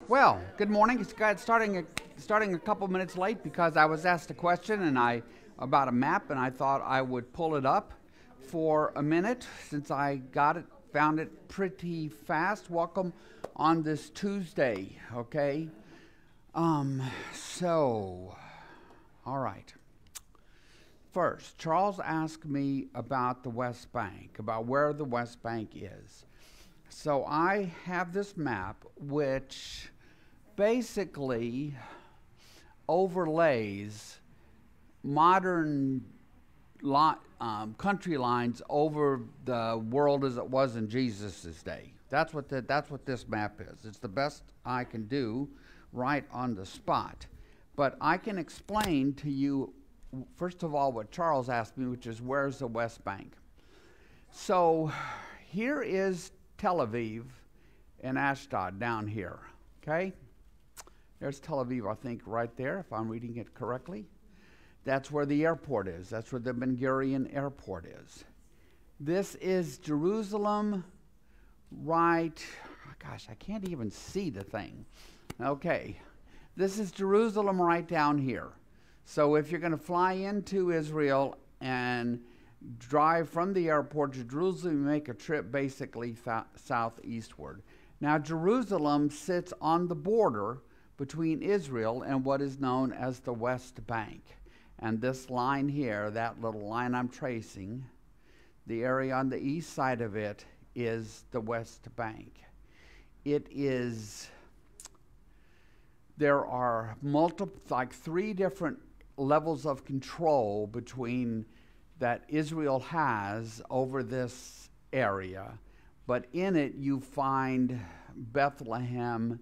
Well, good morning. Starting a couple minutes late because I was asked a question about a map, and I thought I would pull it up for a minute since I found it pretty fast. Welcome on this Tuesday, okay? So, all right. First, Charles asked me about the West Bank, about where the West Bank is. So I have this map which basically overlays modern country lines over the world as it was in Jesus' day. That's what this map is. It's the best I can do right on the spot. But I can explain to you, first of all, what Charles asked me, which is where's the West Bank? So here is Tel Aviv and Ashdod down here, okay? There's Tel Aviv, I think, right there, if I'm reading it correctly. That's where the airport is. That's where the Ben Gurion Airport is. This is Jerusalem right, gosh, I can't even see the thing. Okay, this is Jerusalem right down here. So if you're going to fly into Israel and drive from the airport to Jerusalem, you make a trip basically southeastward. Now, Jerusalem sits on the border between Israel and what is known as the West Bank. And this line here, that little line I'm tracing, the area on the east side of it is the West Bank. There are three different levels of control between that Israel has over this area, but in it you find Bethlehem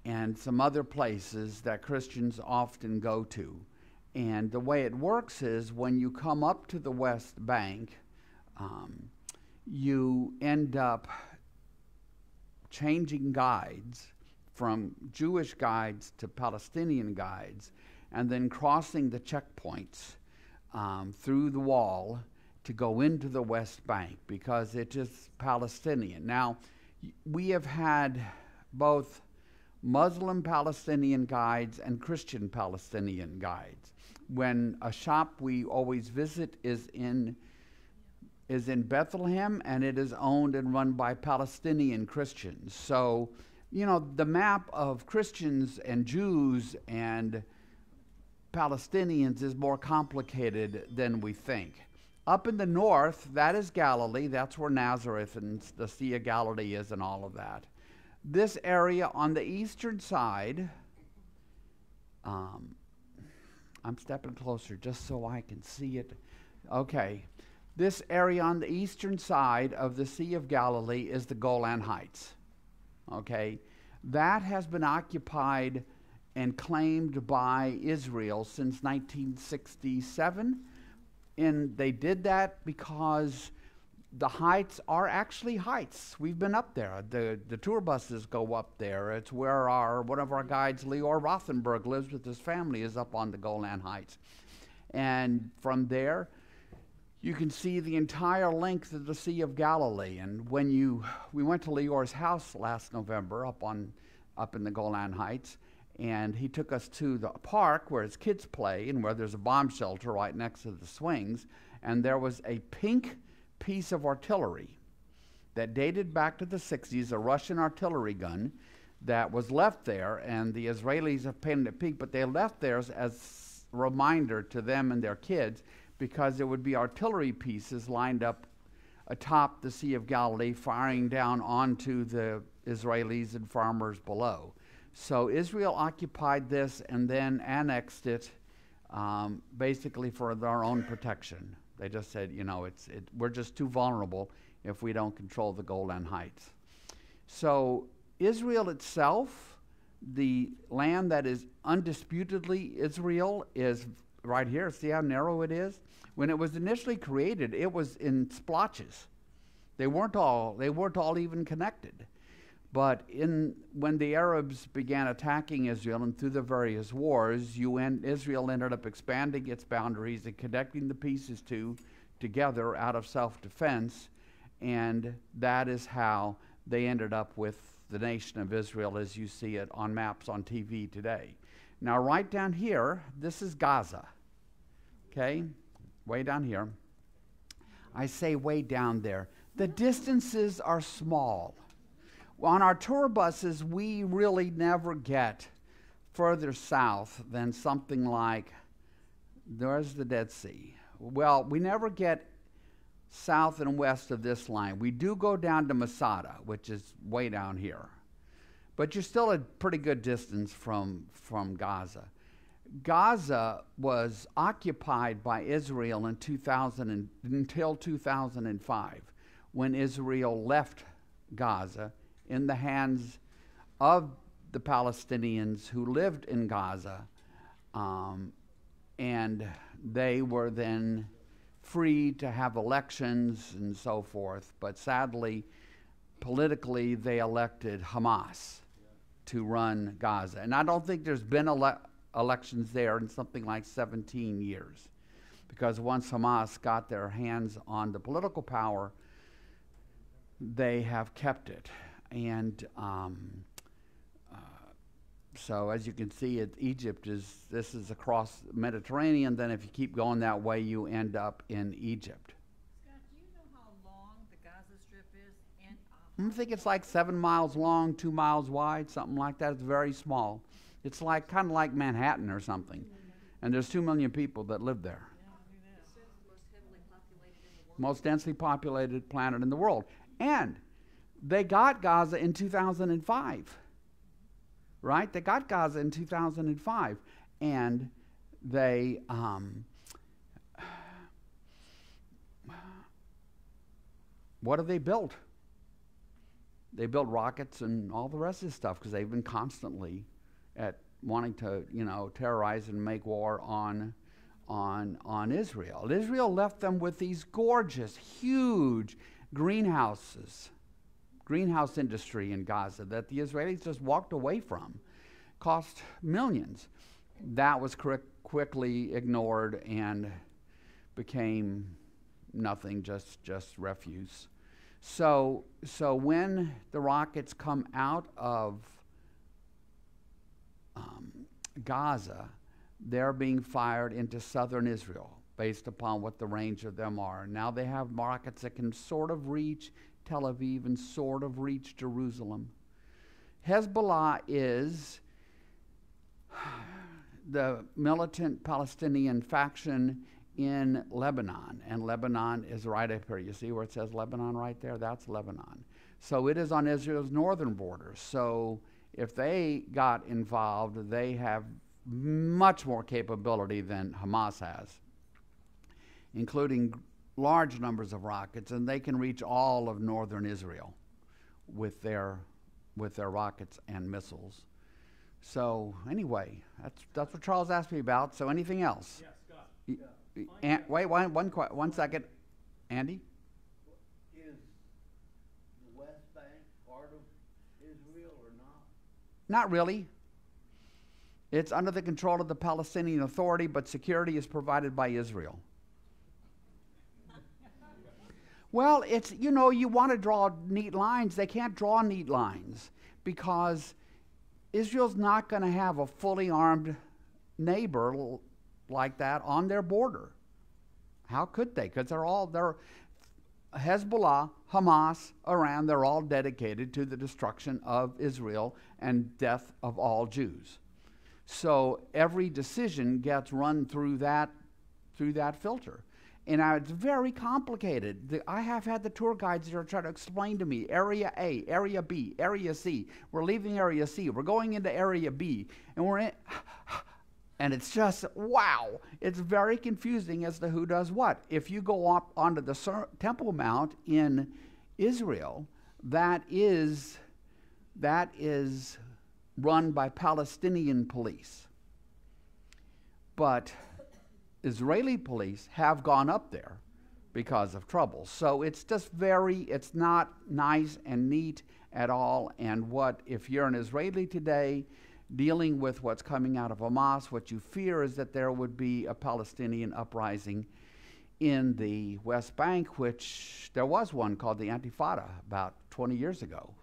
and some other places that Christians often go to. And the way it works is when you come up to the West Bank, you end up changing guides from Jewish guides to Palestinian guides, and then crossing the checkpoints through the wall to go into the West Bank because it is Palestinian. Now, we have had both Muslim Palestinian guides and Christian Palestinian guides. When a shop we always visit is in Bethlehem, and it is owned and run by Palestinian Christians. So, you know, the map of Christians and Jews and Palestinians is more complicated than we think. Up in the north, that is Galilee. That's where Nazareth and the Sea of Galilee is and all of that. This area on the eastern side, I'm stepping closer just so I can see it. Okay. This area on the eastern side of the Sea of Galilee is the Golan Heights. Okay. That has been occupied and claimed by Israel since 1967. And they did that because the heights are actually heights. We've been up there. The tour buses go up there. It's where one of our guides, Leor Rothenberg, lives with his family, is up on the Golan Heights. And from there, you can see the entire length of the Sea of Galilee. And we went to Leor's house last November up in the Golan Heights, and he took us to the park where his kids play and where there's a bomb shelter right next to the swings. And there was a pink piece of artillery that dated back to the 60s, a Russian artillery gun that was left there, and the Israelis have painted it pink, but they left theirs as a reminder to them and their kids because there would be artillery pieces lined up atop the Sea of Galilee firing down onto the Israelis and farmers below. So Israel occupied this and then annexed it basically for their own protection. They just said, you know, we're just too vulnerable if we don't control the Golan Heights. So Israel itself, the land that is undisputedly Israel, is right here. See how narrow it is? When it was initially created, it was in splotches. They weren't all even connected. But when the Arabs began attacking Israel and through the various wars, Israel ended up expanding its boundaries and connecting the pieces together out of self-defense, and that is how they ended up with the nation of Israel as you see it on maps on TV today. Now, right down here, this is Gaza. Okay? Way down here. I say way down there. The distances are small. On our tour buses, we really never get further south than something like, there's the Dead Sea. Well, we never get south and west of this line. We do go down to Masada, which is way down here. But you're still a pretty good distance from Gaza. Gaza was occupied by Israel in until 2005, when Israel left Gaza in the hands of the Palestinians who lived in Gaza, and they were then free to have elections and so forth. But sadly, politically, they elected Hamas to run Gaza. And I don't think there's been elections there in something like 17 years. Because once Hamas got their hands on the political power, they have kept it. And so as you can see, Egypt this is across the Mediterranean. Then if you keep going that way, you end up in Egypt. Scott, do you know how long the Gaza Strip is? And I think it's like 7 miles long, 2 miles wide, something like that. It's very small. It's like kind of like Manhattan or something. And there's 2 million people that live there. Most densely populated planet in the world. And they got Gaza in 2005. Right? They got Gaza in 2005. And they what have they built? They built rockets and all the rest of this stuff because they've been constantly at wanting to, terrorize and make war on Israel. Israel left them with these gorgeous, huge greenhouse industry in Gaza that the Israelis just walked away from. Cost millions. That was quickly ignored and became nothing, just refuse. So when the rockets come out of Gaza, they're being fired into southern Israel based upon what the range of them are. Now they have rockets that can sort of reach Tel Aviv and sort of reach Jerusalem. Hezbollah is the militant Palestinian faction in Lebanon, and Lebanon is right up here. You see where it says Lebanon right there? That's Lebanon. So it is on Israel's northern border. So if they got involved, they have much more capability than Hamas has, including large numbers of rockets, and they can reach all of northern Israel with their rockets and missiles. So anyway, that's what Charles asked me about. So anything else? Yes, Scott. Wait, one second. Andy? Is the West Bank part of Israel or not? Not really. It's under the control of the Palestinian Authority, but security is provided by Israel. Well, it's, you want to draw neat lines. They can't draw neat lines because Israel's not going to have a fully armed neighbor like that on their border. How could they? Because they're Hezbollah, Hamas, Iran, they're all dedicated to the destruction of Israel and death of all Jews. So every decision gets run through that filter. And it's very complicated. I have had the tour guides that are trying to explain to me Area A, Area B, Area C. We're leaving Area C. We're going into Area B. And we're in... And it's just, wow. It's very confusing as to who does what. If you go up onto the Temple Mount in Israel, that is run by Palestinian police. But Israeli police have gone up there because of trouble. So it's just it's not nice and neat at all. And if you're an Israeli today dealing with what's coming out of Hamas, what you fear is that there would be a Palestinian uprising in the West Bank, which there was one called the Intifada about 20 years ago.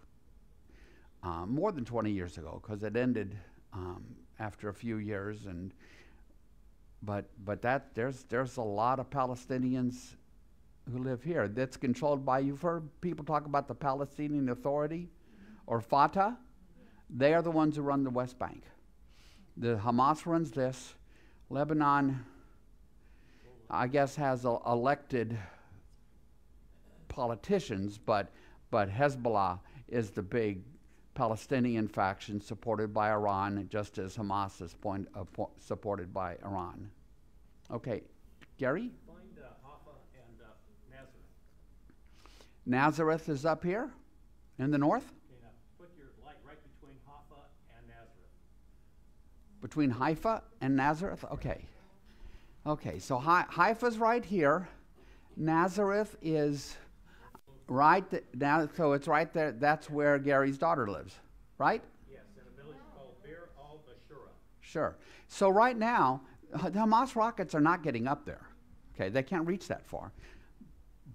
more than 20 years ago, because it ended after a few years. But there's a lot of Palestinians who live here. That's controlled by, you've heard people talk about the Palestinian Authority or Fatah. They are the ones who run the West Bank. The Hamas runs this. Lebanon, I guess, has elected politicians, but Hezbollah is the big Palestinian faction supported by Iran, just as Hamas is supported by Iran. Okay, Gary? Find Haifa and Nazareth. Nazareth is up here in the north? Okay, now put your light right between Haifa and Nazareth. Between Haifa and Nazareth? Okay. Okay, so Haifa's right here. Nazareth is right now, so it's right there. That's where Gary's daughter lives, right? Yes, in a village called Bir al-Bashura. Sure. So right now, the Hamas rockets are not getting up there. Okay, they can't reach that far.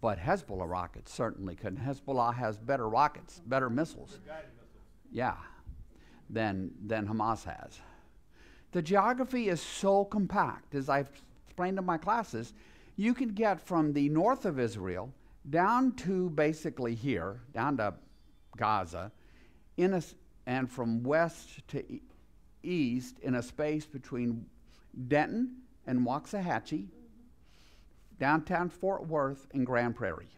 But Hezbollah rockets certainly can. Hezbollah has better rockets, better missiles. Guided missiles. Yeah, than Hamas has. The geography is so compact, as I've explained in my classes. You can get from the north of Israel down to basically here, down to Gaza, and from west to east in a space between Denton and Waxahachie, downtown Fort Worth, and Grand Prairie.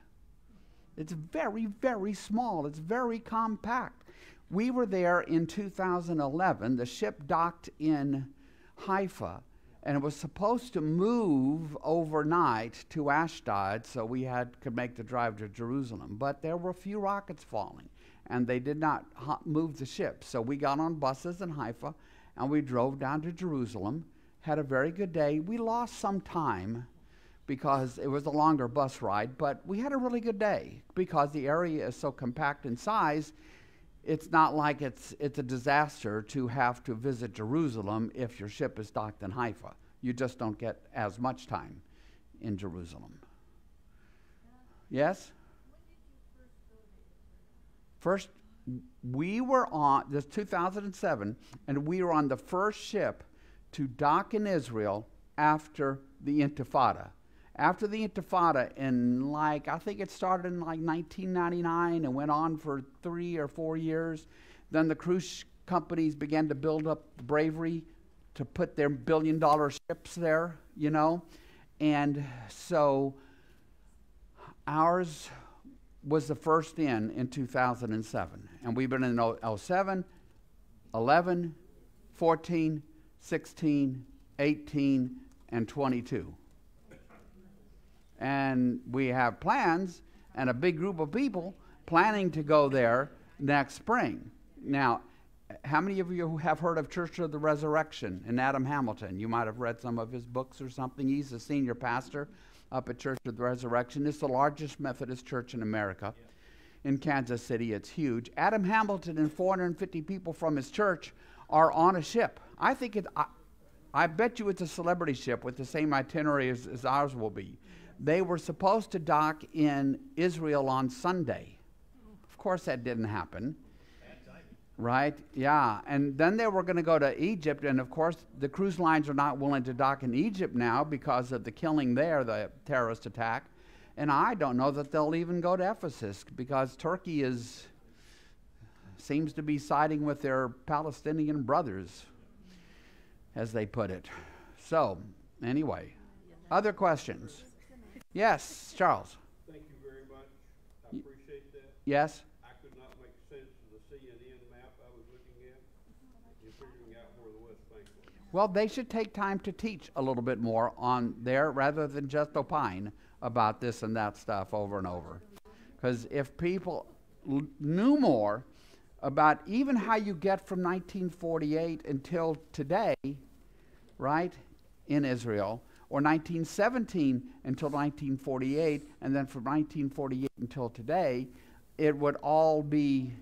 It's very, very small. It's very compact. We were there in 2011. The ship docked in Haifa, and it was supposed to move overnight to Ashdod, so we could make the drive to Jerusalem. But there were a few rockets falling, and they did not move the ship. So we got on buses in Haifa, and we drove down to Jerusalem, had a very good day. We lost some time because it was a longer bus ride, but we had a really good day because the area is so compact in size. It's not like it's a disaster to have to visit Jerusalem if your ship is docked in Haifa. You just don't get as much time in Jerusalem. Yes? First, we were on, this 2007, and we were on the first ship to dock in Israel after the Intifada. After the Intifada, I think it started in 1999 and went on for 3 or 4 years. Then the cruise companies began to build up the bravery to put their billion-dollar ships there, And so ours was the first in 2007. And we've been in 07, 11, 14, 16, 18, and 22. And we have plans and a big group of people planning to go there next spring. Now, how many of you have heard of Church of the Resurrection and Adam Hamilton? You might have read some of his books or something. He's the senior pastor up at Church of the Resurrection. It's the largest Methodist church in America. Yeah. In Kansas City, it's huge. Adam Hamilton and 450 people from his church are on a ship. I bet you it's a celebrity ship with the same itinerary as ours will be. They were supposed to dock in Israel on Sunday. Of course, that didn't happen. Right? Yeah. And then they were going to go to Egypt. And of course, the cruise lines are not willing to dock in Egypt now because of the killing there, the terrorist attack. And I don't know that they'll even go to Ephesus because Turkey seems to be siding with their Palestinian brothers, as they put it. So, anyway, other questions? Yes, Charles. Thank you very much. I appreciate that. Yes? I could not make sense of the CNN map I was looking at in figuring out where the West Bank was. Well, they should take time to teach a little bit more on there rather than just opine about this and that stuff over and over. Because if people knew more about even how you get from 1948 until today, right, in Israel, or 1917 until 1948, and then from 1948 until today, it would all be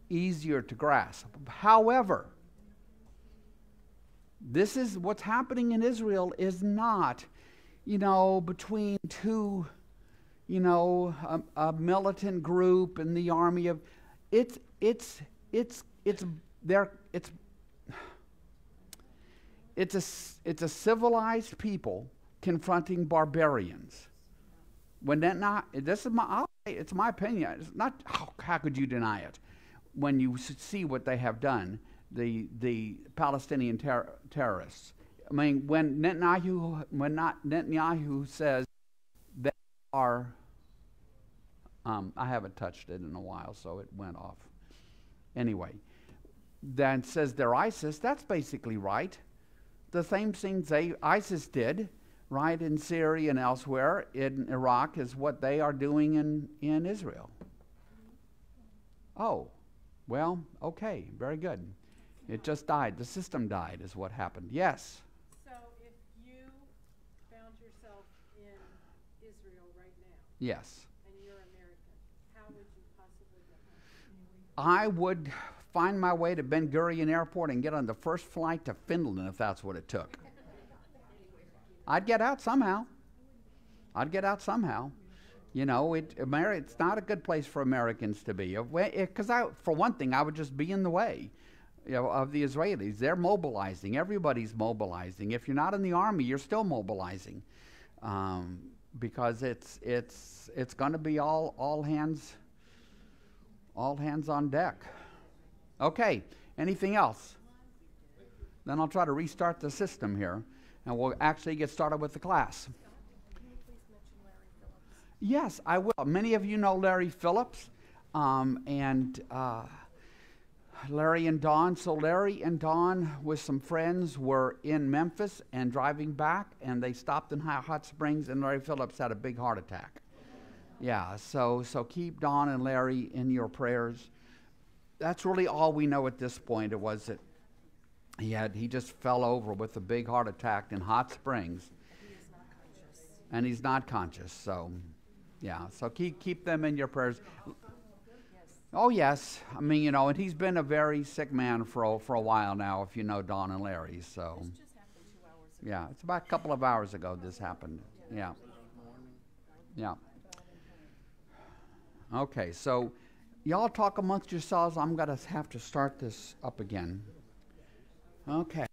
easier to grasp. However, this is what's happening in Israel is not, between two, a militant group and the army of, it's it's there it's a civilized people confronting barbarians. When that not this is it's my opinion. It's not how could you deny it when you see what they have done, the Palestinian terrorists. I mean, when Netanyahu says they are, I haven't touched it in a while, so it went off. Anyway, then says they're ISIS. That's basically right. The same things ISIS did, right, in Syria and elsewhere in Iraq is what they are doing in Israel. Oh, well, okay, very good. It just died. The system died is what happened. Yes. So if you found yourself in Israel right now, Yes. and you're American, how would you possibly get home? I would find my way to Ben Gurion Airport and get on the first flight to Finland if that's what it took. I'd get out somehow. You know, it's not a good place for Americans to be. Because for one thing, I would just be in the way, you know, of the Israelis. They're mobilizing. Everybody's mobilizing. If you're not in the army, you're still mobilizing, because it's going to be all hands on deck. Okay. Anything else? Then I'll try to restart the system here, and we'll actually get started with the class. Can you please mention Larry Phillips? Yes, I will. Many of you know Larry Phillips, and Larry and Don. So Larry and Don with some friends were in Memphis and driving back, and they stopped in Hot Springs, and Larry Phillips had a big heart attack. Yeah, so keep Don and Larry in your prayers. That's really all we know at this point. It was that he just fell over with a big heart attack in Hot Springs. He is not conscious. And he's not conscious, so yeah. So keep them in your prayers. Yes. Oh yes, I mean, you know, and he's been a very sick man for a while now. If you know Don and Larry, so This just happened 2 hours ago. yeah, it's about a couple of hours ago this happened. Yeah, yeah. Okay, so y'all talk amongst yourselves. I'm gonna have to start this up again. Okay.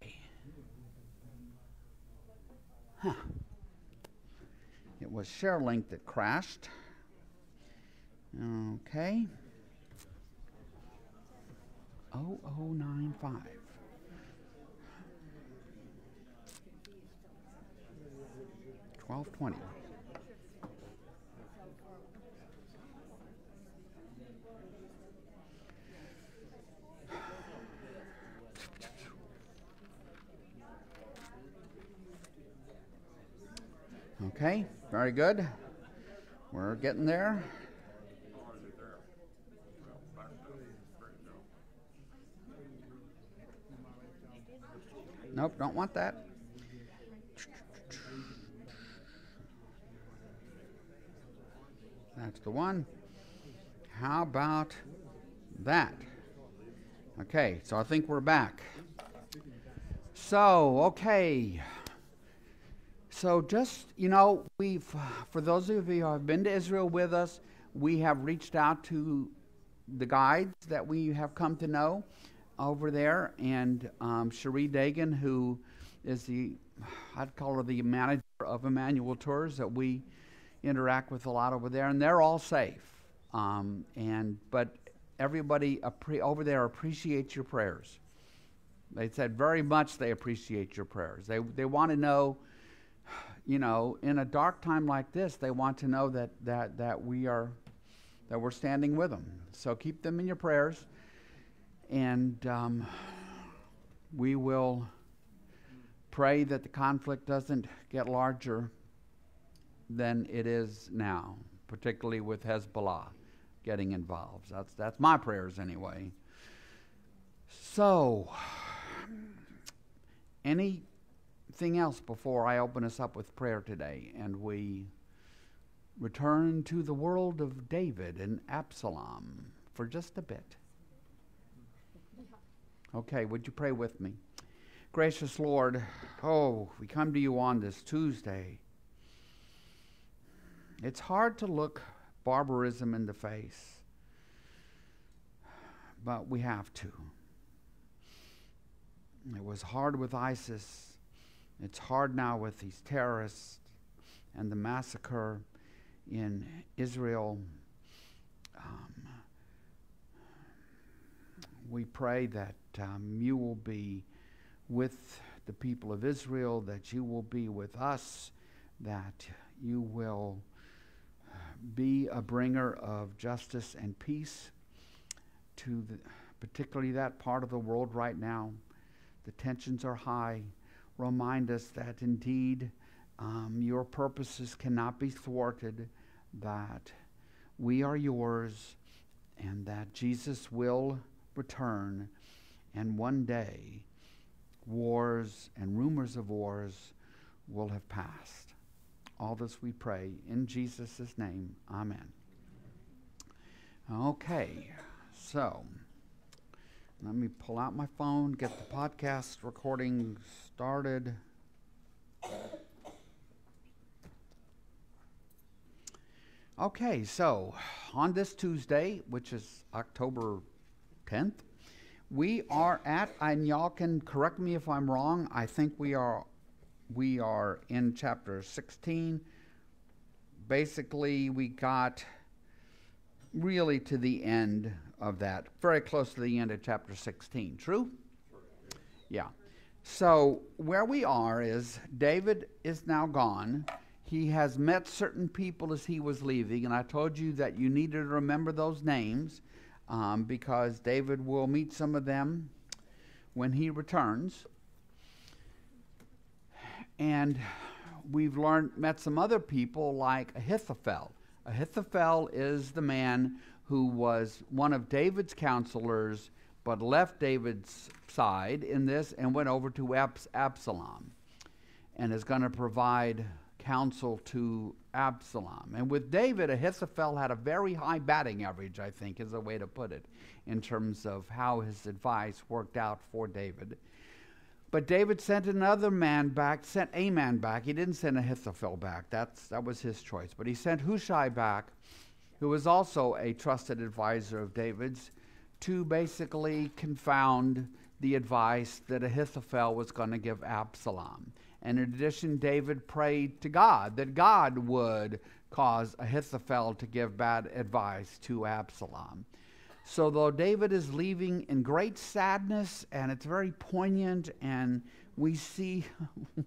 Huh. It was ShareLink that crashed. Okay. 0095. $12.20. Okay, very good. We're getting there. Nope, don't want that. That's the one. How about that? Okay, so I think we're back. So, okay. So just, you know, for those of you who have been to Israel with us, we have reached out to the guides that we have come to know over there, and Cherie Dagan, who is I'd call her the manager of Emmanuel Tours that we interact with a lot over there, and they're all safe. But everybody over there appreciates your prayers. They said very much they appreciate your prayers. They want to know, you know, in a dark time like this, they want to know that we're standing with them. So keep them in your prayers, and we will pray that the conflict doesn't get larger than it is now, particularly with Hezbollah getting involved. That's my prayers anyway. So, anything else before I open us up with prayer today and we return to the world of David and Absalom for just a bit? Okay, would you pray with me? Gracious Lord, we come to you on this Tuesday. It's hard to look barbarism in the face but we have to. It was hard with ISIS. It's hard now with these terrorists and the massacre in Israel. We pray that you will be with the people of Israel, that you will be with us, that you will be a bringer of justice and peace to particularly that part of the world right now. The tensions are high. Remind us that indeed your purposes cannot be thwarted, that we are yours, and that Jesus will return, and one day wars and rumors of wars will have passed. All this we pray in Jesus' name. Amen. Okay, so let me pull out my phone, get the podcast recording started. Okay, so on this Tuesday, which is October 10th, we are at, and y'all can correct me if I'm wrong, I think we are in chapter 16. Basically, we got really to the end of that, very close to the end of chapter 16. True? Yeah. So where we are is David is now gone. He has met certain people as he was leaving, and I told you that you needed to remember those names because David will meet some of them when he returns. And we've met some other people like Ahithophel. Ahithophel is the man who was one of David's counselors, but left David's side in this and went over to Absalom, and is going to provide counsel to Absalom. And with David, Ahithophel had a very high batting average, I think is a way to put it, in terms of how his advice worked out for David. But David sent a man back. He didn't send Ahithophel back. That was his choice. But he sent Hushai back, who was also a trusted advisor of David's, to basically confound the advice that Ahithophel was going to give Absalom. And in addition, David prayed to God that God would cause Ahithophel to give bad advice to Absalom. So though David is leaving in great sadness, and it's very poignant, and we see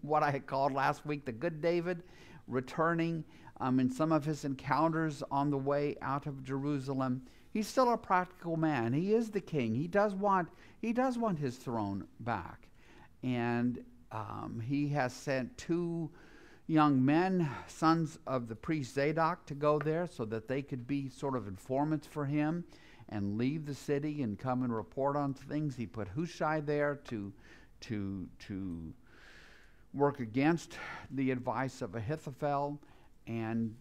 what I had called last week the good David returning in some of his encounters on the way out of Jerusalem, he's still a practical man. He is the king. He does want his throne back. And he has sent 2 young men, sons of the priest Zadok, to go there so that they could be sort of informants for him and leave the city and come and report on things. He put Hushai there to work against the advice of Ahithophel. And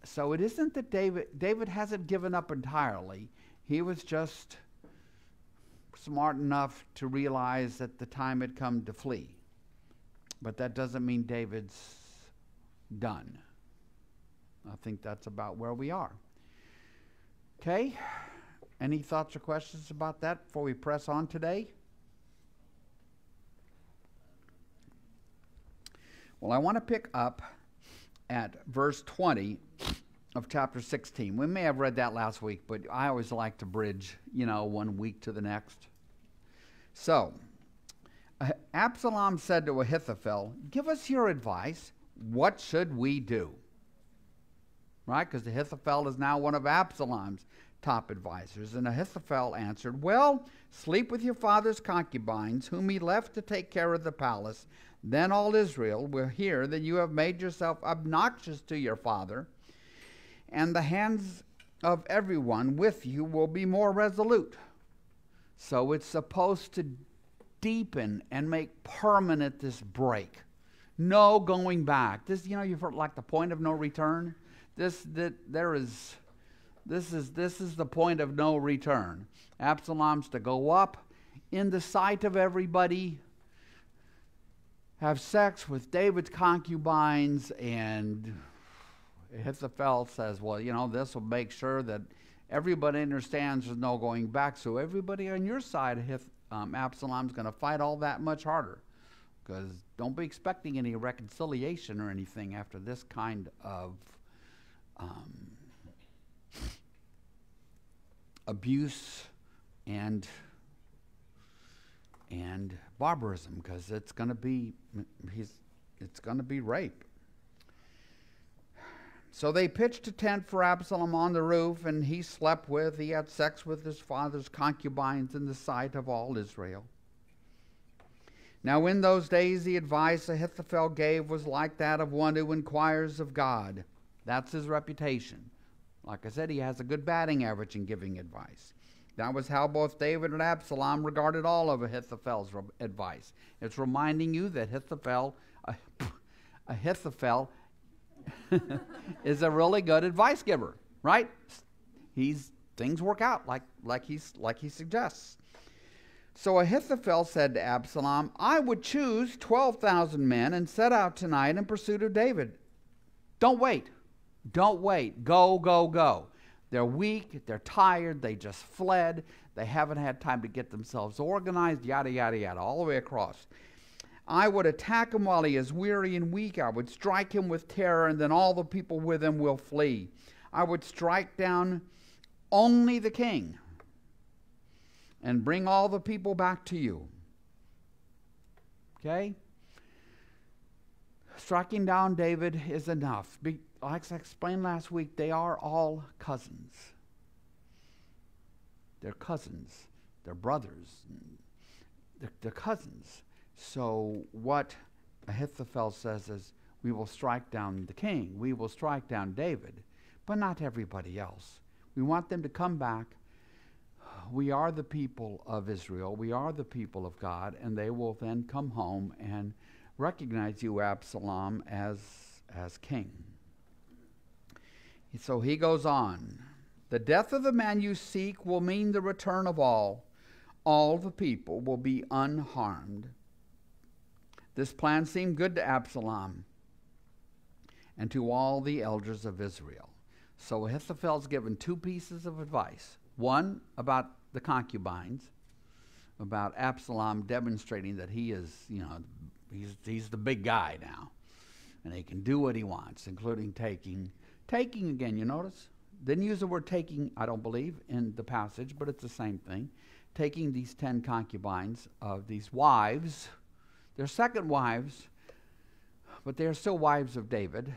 so it isn't that David hasn't given up entirely. He was just smart enough to realize that the time had come to flee. But that doesn't mean David's done. I think that's about where we are. Okay, any thoughts or questions about that before we press on today? Well, I want to pick up at verse 20 of chapter 16. We may have read that last week, but I always like to bridge, one week to the next. So, Absalom said to Ahithophel, "Give us your advice. What should we do?" Right? Because Ahithophel is now one of Absalom's top advisors. And Ahithophel answered, "Well, sleep with your father's concubines, whom he left to take care of the palace. Then all Israel will hear that you have made yourself obnoxious to your father, and the hands of everyone with you will be more resolute." So it's supposed to deepen and make permanent this break. No going back. This, you've heard like the point of no return. This is the point of no return. Absalom's to go up in the sight of everybody, have sex with David's concubines, and Ahithophel says, well, this will make sure that everybody understands there's no going back. So everybody on your side of Absalom's going to fight all that much harder, because don't be expecting any reconciliation or anything after this kind of abuse and barbarism, because it's going to be rape. So they pitched a tent for Absalom on the roof, and he had sex with his father's concubines in the sight of all Israel. Now in those days the advice Ahithophel gave was like that of one who inquires of God. That's his reputation. Like I said, he has a good batting average in giving advice. That was how both David and Absalom regarded all of Ahithophel's advice. It's reminding you that Ahithophel is a really good advice giver, right? Things work out like he suggests. So Ahithophel said to Absalom, I would choose 12,000 men and set out tonight in pursuit of David. Don't wait. Don't wait. Go, go, go. They're weak. They're tired. They just fled. They haven't had time to get themselves organized, yada, yada, yada, all the way across. I would attack him while he is weary and weak. I would strike him with terror, and then all the people with him will flee. I would strike down only the king and bring all the people back to you. Okay? Striking down David is enough. Like I explained last week, they are all cousins. They're cousins. They're brothers. They're cousins. So what Ahithophel says is, we will strike down the king. We will strike down David, but not everybody else. We want them to come back. We are the people of Israel. We are the people of God, and they will then come home and recognize you, Absalom, as king. So he goes on. The death of the man you seek will mean the return of all. All the people will be unharmed. This plan seemed good to Absalom and to all the elders of Israel. So Ahithophel's given two pieces of advice. One about the concubines, about Absalom demonstrating that he is, he's the big guy now, and he can do what he wants, including taking again, you notice? Didn't use the word taking, I don't believe, in the passage, but it's the same thing. Taking these 10 concubines of these wives. They're second wives, but they're still wives of David.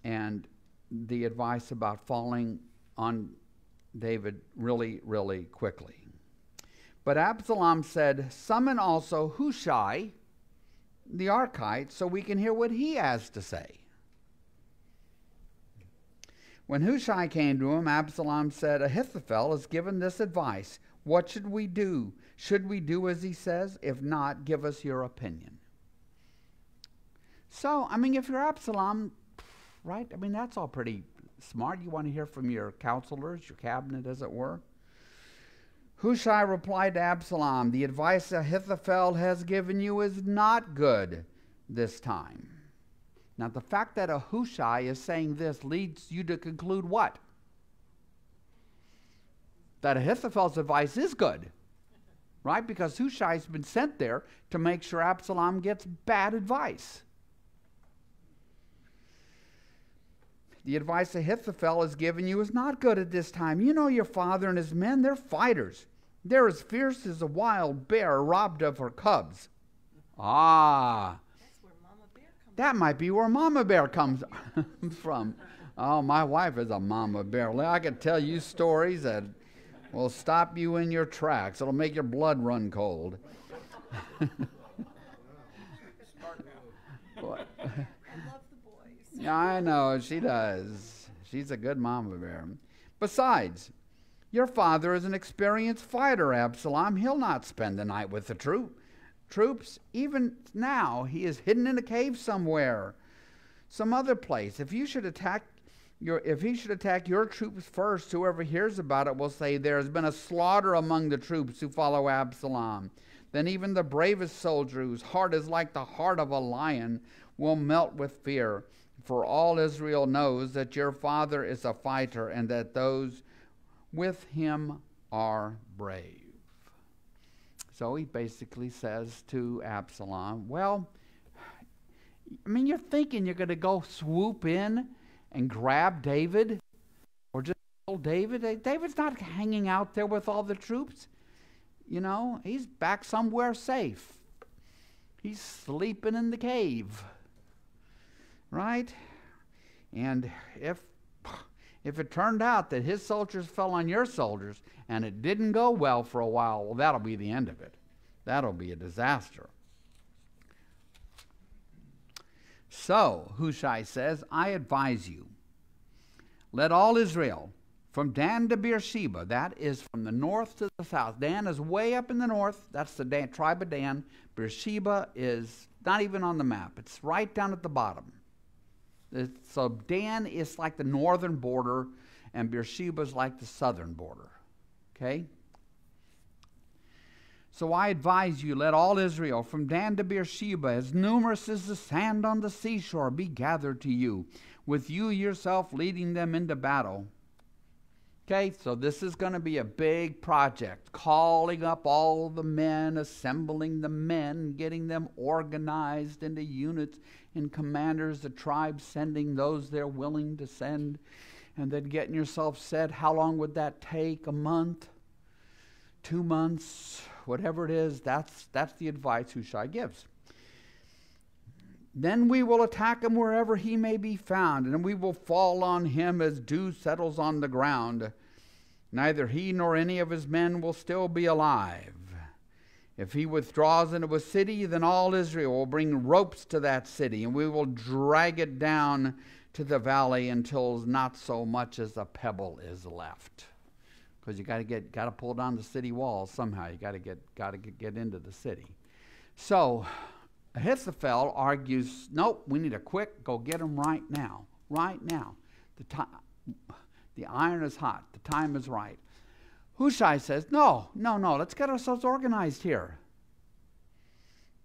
And the advice about falling on David really, really quickly. But Absalom said, summon also Hushai, the Archite, so we can hear what he has to say. When Hushai came to him, Absalom said, Ahithophel has given this advice. What should we do? Should we do as he says? If not, give us your opinion. So, if you're Absalom, right? That's all pretty smart. You want to hear from your counselors, your cabinet, as it were. Hushai replied to Absalom, the advice Ahithophel has given you is not good this time. Now, the fact that Hushai is saying this leads you to conclude what? That Ahithophel's advice is good, right? Because Hushai's been sent there to make sure Absalom gets bad advice. The advice Ahithophel has given you is not good at this time. You know your father and his men, they're fighters. They're as fierce as a wild bear robbed of her cubs. Ah. That might be where Mama Bear comes from. Oh, my wife is a Mama Bear. I could tell you stories that will stop you in your tracks. It'll make your blood run cold. What? I love the boys. Yeah, I know, she does. She's a good Mama Bear. Besides, your father is an experienced fighter, Absalom. He'll not spend the night with the troops. Even now, he is hidden in a cave somewhere, some other place. If he should attack your troops first, whoever hears about it will say, there has been a slaughter among the troops who follow Absalom. Then even the bravest soldier, whose heart is like the heart of a lion, will melt with fear. For all Israel knows that your father is a fighter and that those with him are brave. So he basically says to Absalom, well, I mean, you're thinking you're going to go swoop in and grab David or just kill David? David's not hanging out there with all the troops. You know, he's back somewhere safe. He's sleeping in the cave. Right? And if it turned out that his soldiers fell on your soldiers and it didn't go well for a while, well, that'll be the end of it. That'll be a disaster. So, Hushai says, I advise you, let all Israel, from Dan to Beersheba, that is from the north to the south. Dan is way up in the north. That's the tribe of Dan. Beersheba is not even on the map. It's right down at the bottom. So Dan is like the northern border, and Beersheba is like the southern border. Okay? So I advise you, let all Israel, from Dan to Beersheba, as numerous as the sand on the seashore, be gathered to you, with you yourself leading them into battle. Okay, so this is going to be a big project, calling up all the men, assembling the men, getting them organized into units and commanders, the tribes sending those they're willing to send, and then getting yourself set. How long would that take? A month? 2 months? Whatever it is, that's the advice Hushai gives. Then we will attack him wherever he may be found, and we will fall on him as dew settles on the ground. Neither he nor any of his men will still be alive. If he withdraws into a city, then all Israel will bring ropes to that city, and we will drag it down to the valley until not so much as a pebble is left. Because you got to pull down the city walls somehow. You got to get into the city. So Ahithophel argues, nope, we need a quick go get him right now. Right now. The iron is hot. The time is right. Hushai says, no, let's get ourselves organized here.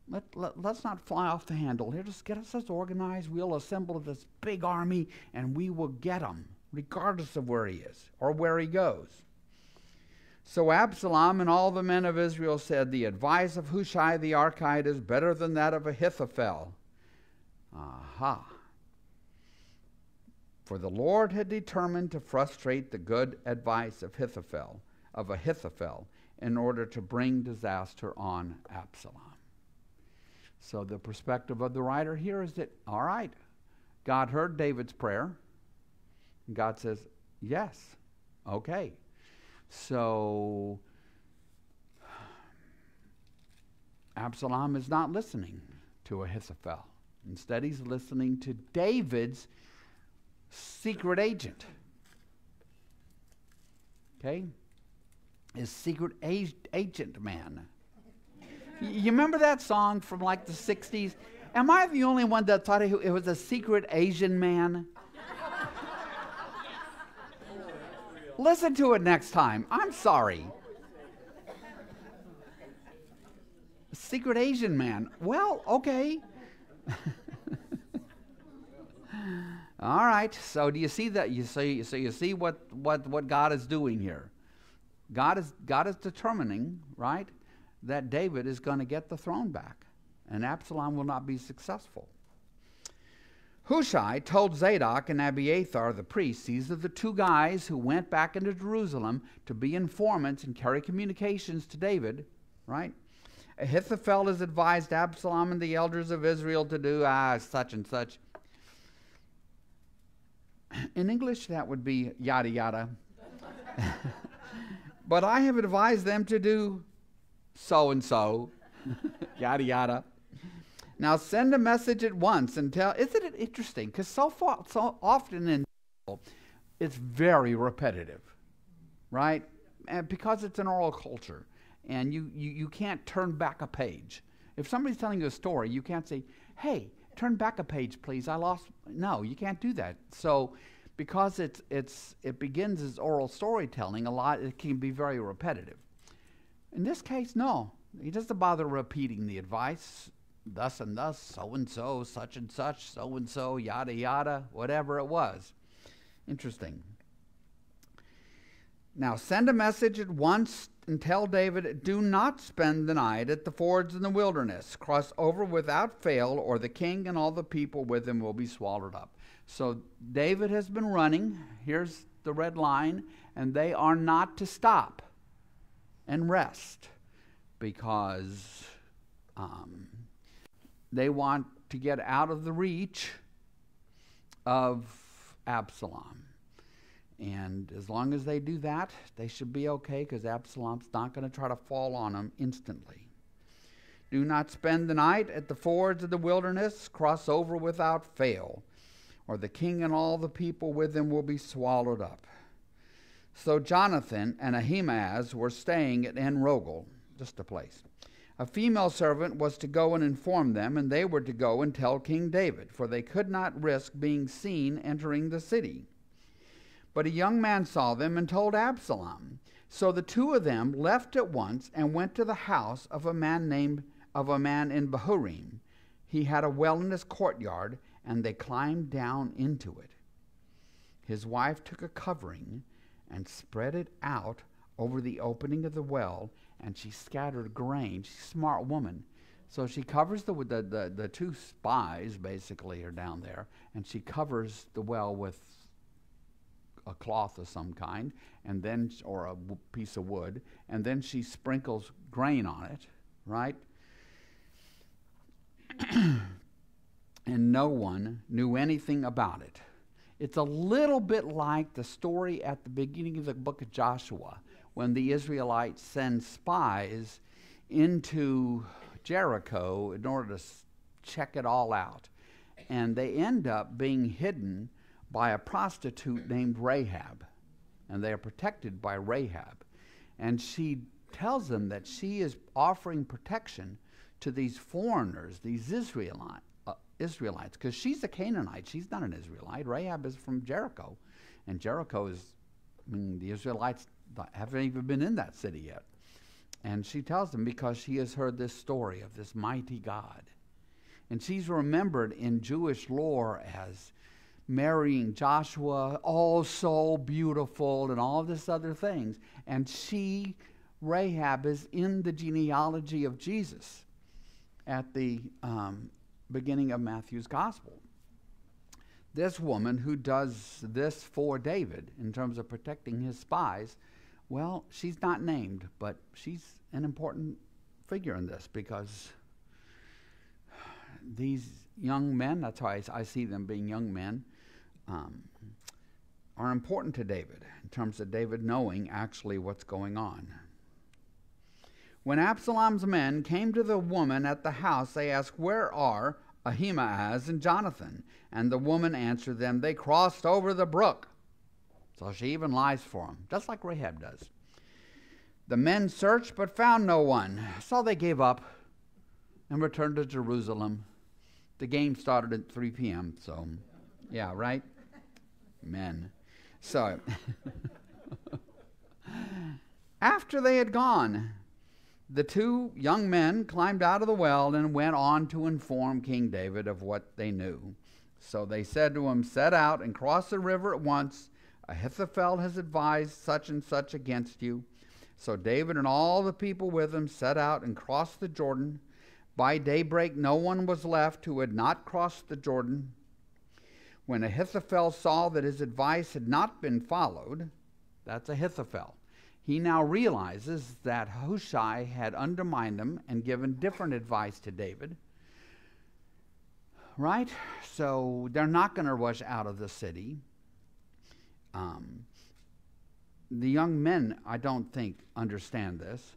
Let's not fly off the handle here. Just get ourselves organized. We'll assemble this big army, and we will get him, regardless of where he is or where he goes. So Absalom and all the men of Israel said, the advice of Hushai the Archite is better than that of Ahithophel. Aha. For the Lord had determined to frustrate the good advice of Ahithophel, in order to bring disaster on Absalom. So the perspective of the writer here is that, all right, God heard David's prayer. And God says, yes, okay. So Absalom is not listening to Ahithophel. Instead, he's listening to David's secret agent. Okay? His secret agent man. You remember that song from like the 60s? Am I the only one that thought it was a secret Asian man? Listen to it next time. I'm sorry. Secret Asian man. Well, okay. All right. So do you see that? You see what God is doing here. God is determining, right, that David is going to get the throne back, and Absalom will not be successful. Hushai told Zadok and Abiathar the priests, these are the two guys who went back into Jerusalem to be informants and carry communications to David, right? Ahithophel has advised Absalom and the elders of Israel to do such and such. In English, that would be yada yada. But I have advised them to do so and so, yada yada. Now send a message at once and tell. Isn't it interesting? Because so often in it's very repetitive, right? And because it's an oral culture, and you can't turn back a page. If somebody's telling you a story, you can't say, "Hey, turn back a page, please. I lost." No, you can't do that. So, because it begins as oral storytelling, it can be very repetitive. In this case, no. He doesn't bother repeating the advice. thus and thus, so-and-so, such, so-and-so, yada, yada, whatever it was. Interesting. Now send a message at once and tell David, do not spend the night at the fords in the wilderness. Cross over without fail, or the king and all the people with him will be swallowed up. So David has been running. Here's the red line. And they are not to stop and rest because they want to get out of the reach of Absalom. And as long as they do that, they should be okay because Absalom's not going to try to fall on them instantly. Do not spend the night at the fords of the wilderness. Cross over without fail, or the king and all the people with him will be swallowed up. So Jonathan and Ahimaaz were staying at En-Rogel, just a place. A female servant was to go and inform them, and they were to go and tell King David, for they could not risk being seen entering the city. But a young man saw them and told Absalom. So the two of them left at once and went to the house of a man in Bahurim. He had a well in his courtyard, and they climbed down into it. His wife took a covering and spread it out over the opening of the well, and she scattered grain. She's a smart woman. So she covers the two spies, basically, are down there, and she covers the well with a cloth of some kind, and then, or a piece of wood, and then she sprinkles grain on it, right? And no one knew anything about it. It's a little bit like the story at the beginning of the book of Joshua, when the Israelites send spies into Jericho in order to check it all out. And they end up being hidden by a prostitute named Rahab. And they are protected by Rahab. And she tells them that she is offering protection to these foreigners, these Israelites, because she's a Canaanite. She's not an Israelite. Rahab is from Jericho. And Jericho is, the Israelites haven't even been in that city yet. And she tells them because she has heard this story of this mighty God. And she's remembered in Jewish lore as marrying Joshua, all so beautiful, and all this other things. And she, Rahab, is in the genealogy of Jesus at the beginning of Matthew's gospel. This woman who does this for David in terms of protecting his spies, well, she's not named, but she's an important figure in this because these young men, that's why I see them being young men, are important to David in terms of David knowing actually what's going on. When Absalom's men came to the woman at the house, they asked, "Where are Ahimaaz and Jonathan?" And the woman answered them, "They crossed over the brook." So she even lies for them, just like Rahab does. The men searched but found no one, so they gave up and returned to Jerusalem. The game started at 3 p.m., so yeah, right? Men. So after they had gone, the two young men climbed out of the well and went on to inform King David of what they knew. So they said to him, "Set out and cross the river at once. Ahithophel has advised such and such against you." So David and all the people with him set out and crossed the Jordan. By daybreak, no one was left who had not crossed the Jordan. When Ahithophel saw that his advice had not been followed, that's Ahithophel, he now realizes that Hushai had undermined him and given different advice to David. Right? So they're not going to rush out of the city. The young men, I don't think, understand this.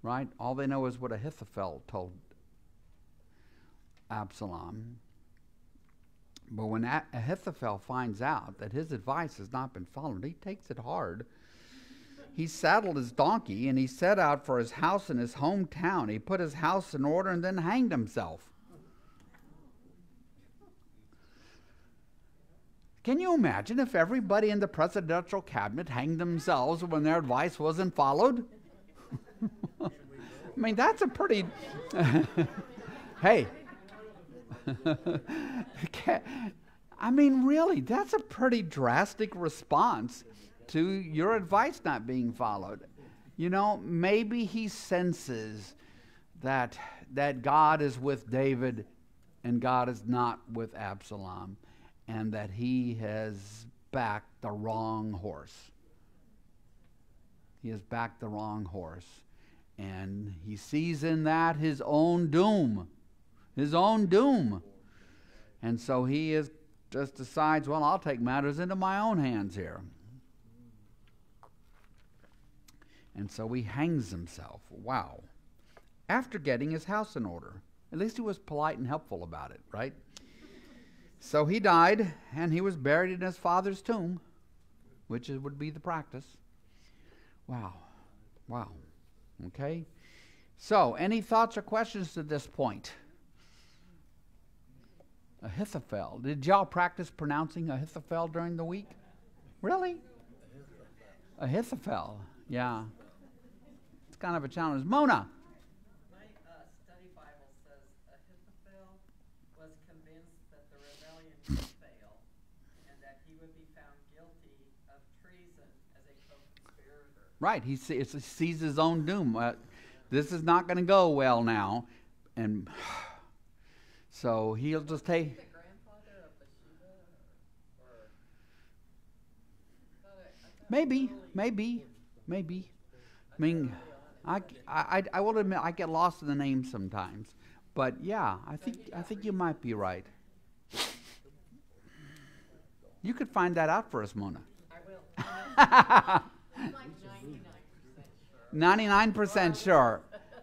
Right? All they know is what Ahithophel told Absalom. But when Ahithophel finds out that his advice has not been followed, he takes it hard. He saddled his donkey and he set out for his house in his hometown. He put his house in order and then hanged himself. Can you imagine if everybody in the presidential cabinet hanged themselves when their advice wasn't followed? I mean, that's a pretty... Hey, I mean, really, that's a pretty drastic response to your advice not being followed. You know, maybe he senses that God is with David and God is not with Absalom, and that he has backed the wrong horse. He has backed the wrong horse. And he sees in that his own doom. His own doom. And so he just decides, well, I'll take matters into my own hands here. And so he hangs himself. Wow. After getting his house in order. At least he was polite and helpful about it, right? So he died, and he was buried in his father's tomb, which would be the practice. Wow. Wow. Okay? So, any thoughts or questions to this point? Ahithophel. Did y'all practice pronouncing Ahithophel during the week? Really? Ahithophel. Yeah. It's kind of a challenge. Mona. My study Bible says Ahithophel was convinced that the rebellion would fail and that he would be found guilty of treason as a co-conspirator. Right. He sees his own doom. This is not going to go well now. And so he'll just take... The grandfather of Bathsheba? Or Maybe. I mean, I will admit I get lost in the names sometimes, but yeah, I think you might be right. You could find that out for us, Mona. I will. I'm like 99% sure. 99% sure.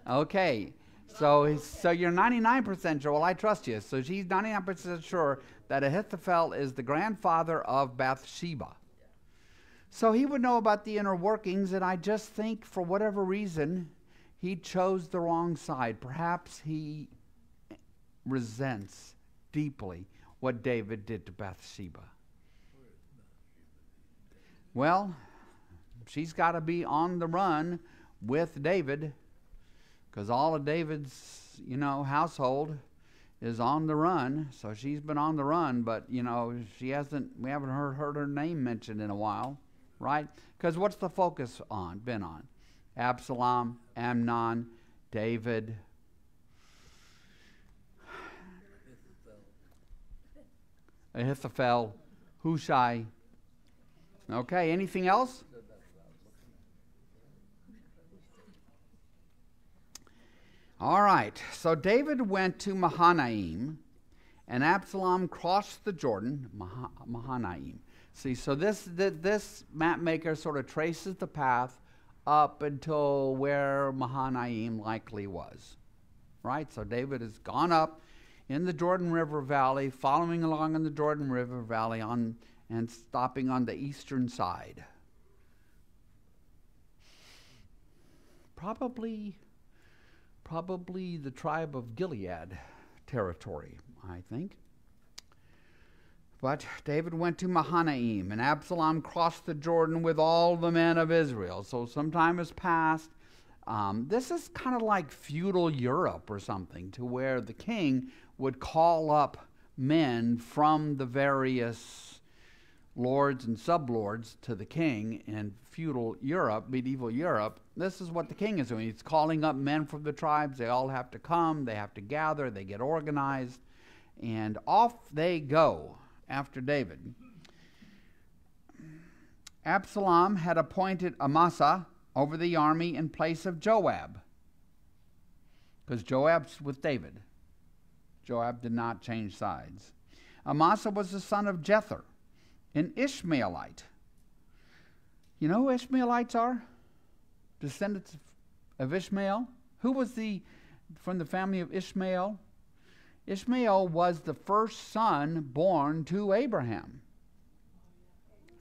Okay. So you're 99% sure. Well, I trust you. So she's 99% sure that Ahithophel is the grandfather of Bathsheba. So he would know about the inner workings, and I just think for whatever reason, he chose the wrong side. Perhaps he resents deeply what David did to Bathsheba. Well, she's got to be on the run with David, because all of David's, household is on the run. So she's been on the run, but we haven't heard her name mentioned in a while. Right? Because what's the focus been on? Absalom, Amnon, David. Ahithophel, Hushai. Okay, anything else? All right, so David went to Mahanaim, and Absalom crossed the Jordan, Mahanaim. See, so this map maker sort of traces the path up until where Mahanaim likely was, right? So David has gone up in the Jordan River Valley, following along in the Jordan River Valley and stopping on the eastern side. Probably the tribe of Gilead territory, I think. But David went to Mahanaim, and Absalom crossed the Jordan with all the men of Israel. So some time has passed. This is kind of like feudal Europe or something, to where the king would call up men from the various lords and sublords to the king in feudal Europe, medieval Europe. This is what the king is doing. He's calling up men from the tribes. They all have to come. They have to gather. They get organized. And off they go after David. Absalom had appointed Amasa over the army in place of Joab, because Joab's with David. Joab did not change sides. Amasa was the son of Jether, an Ishmaelite. You know who Ishmaelites are? Descendants of Ishmael. Who was from the family of Ishmael? Ishmael was the first son born to Abraham.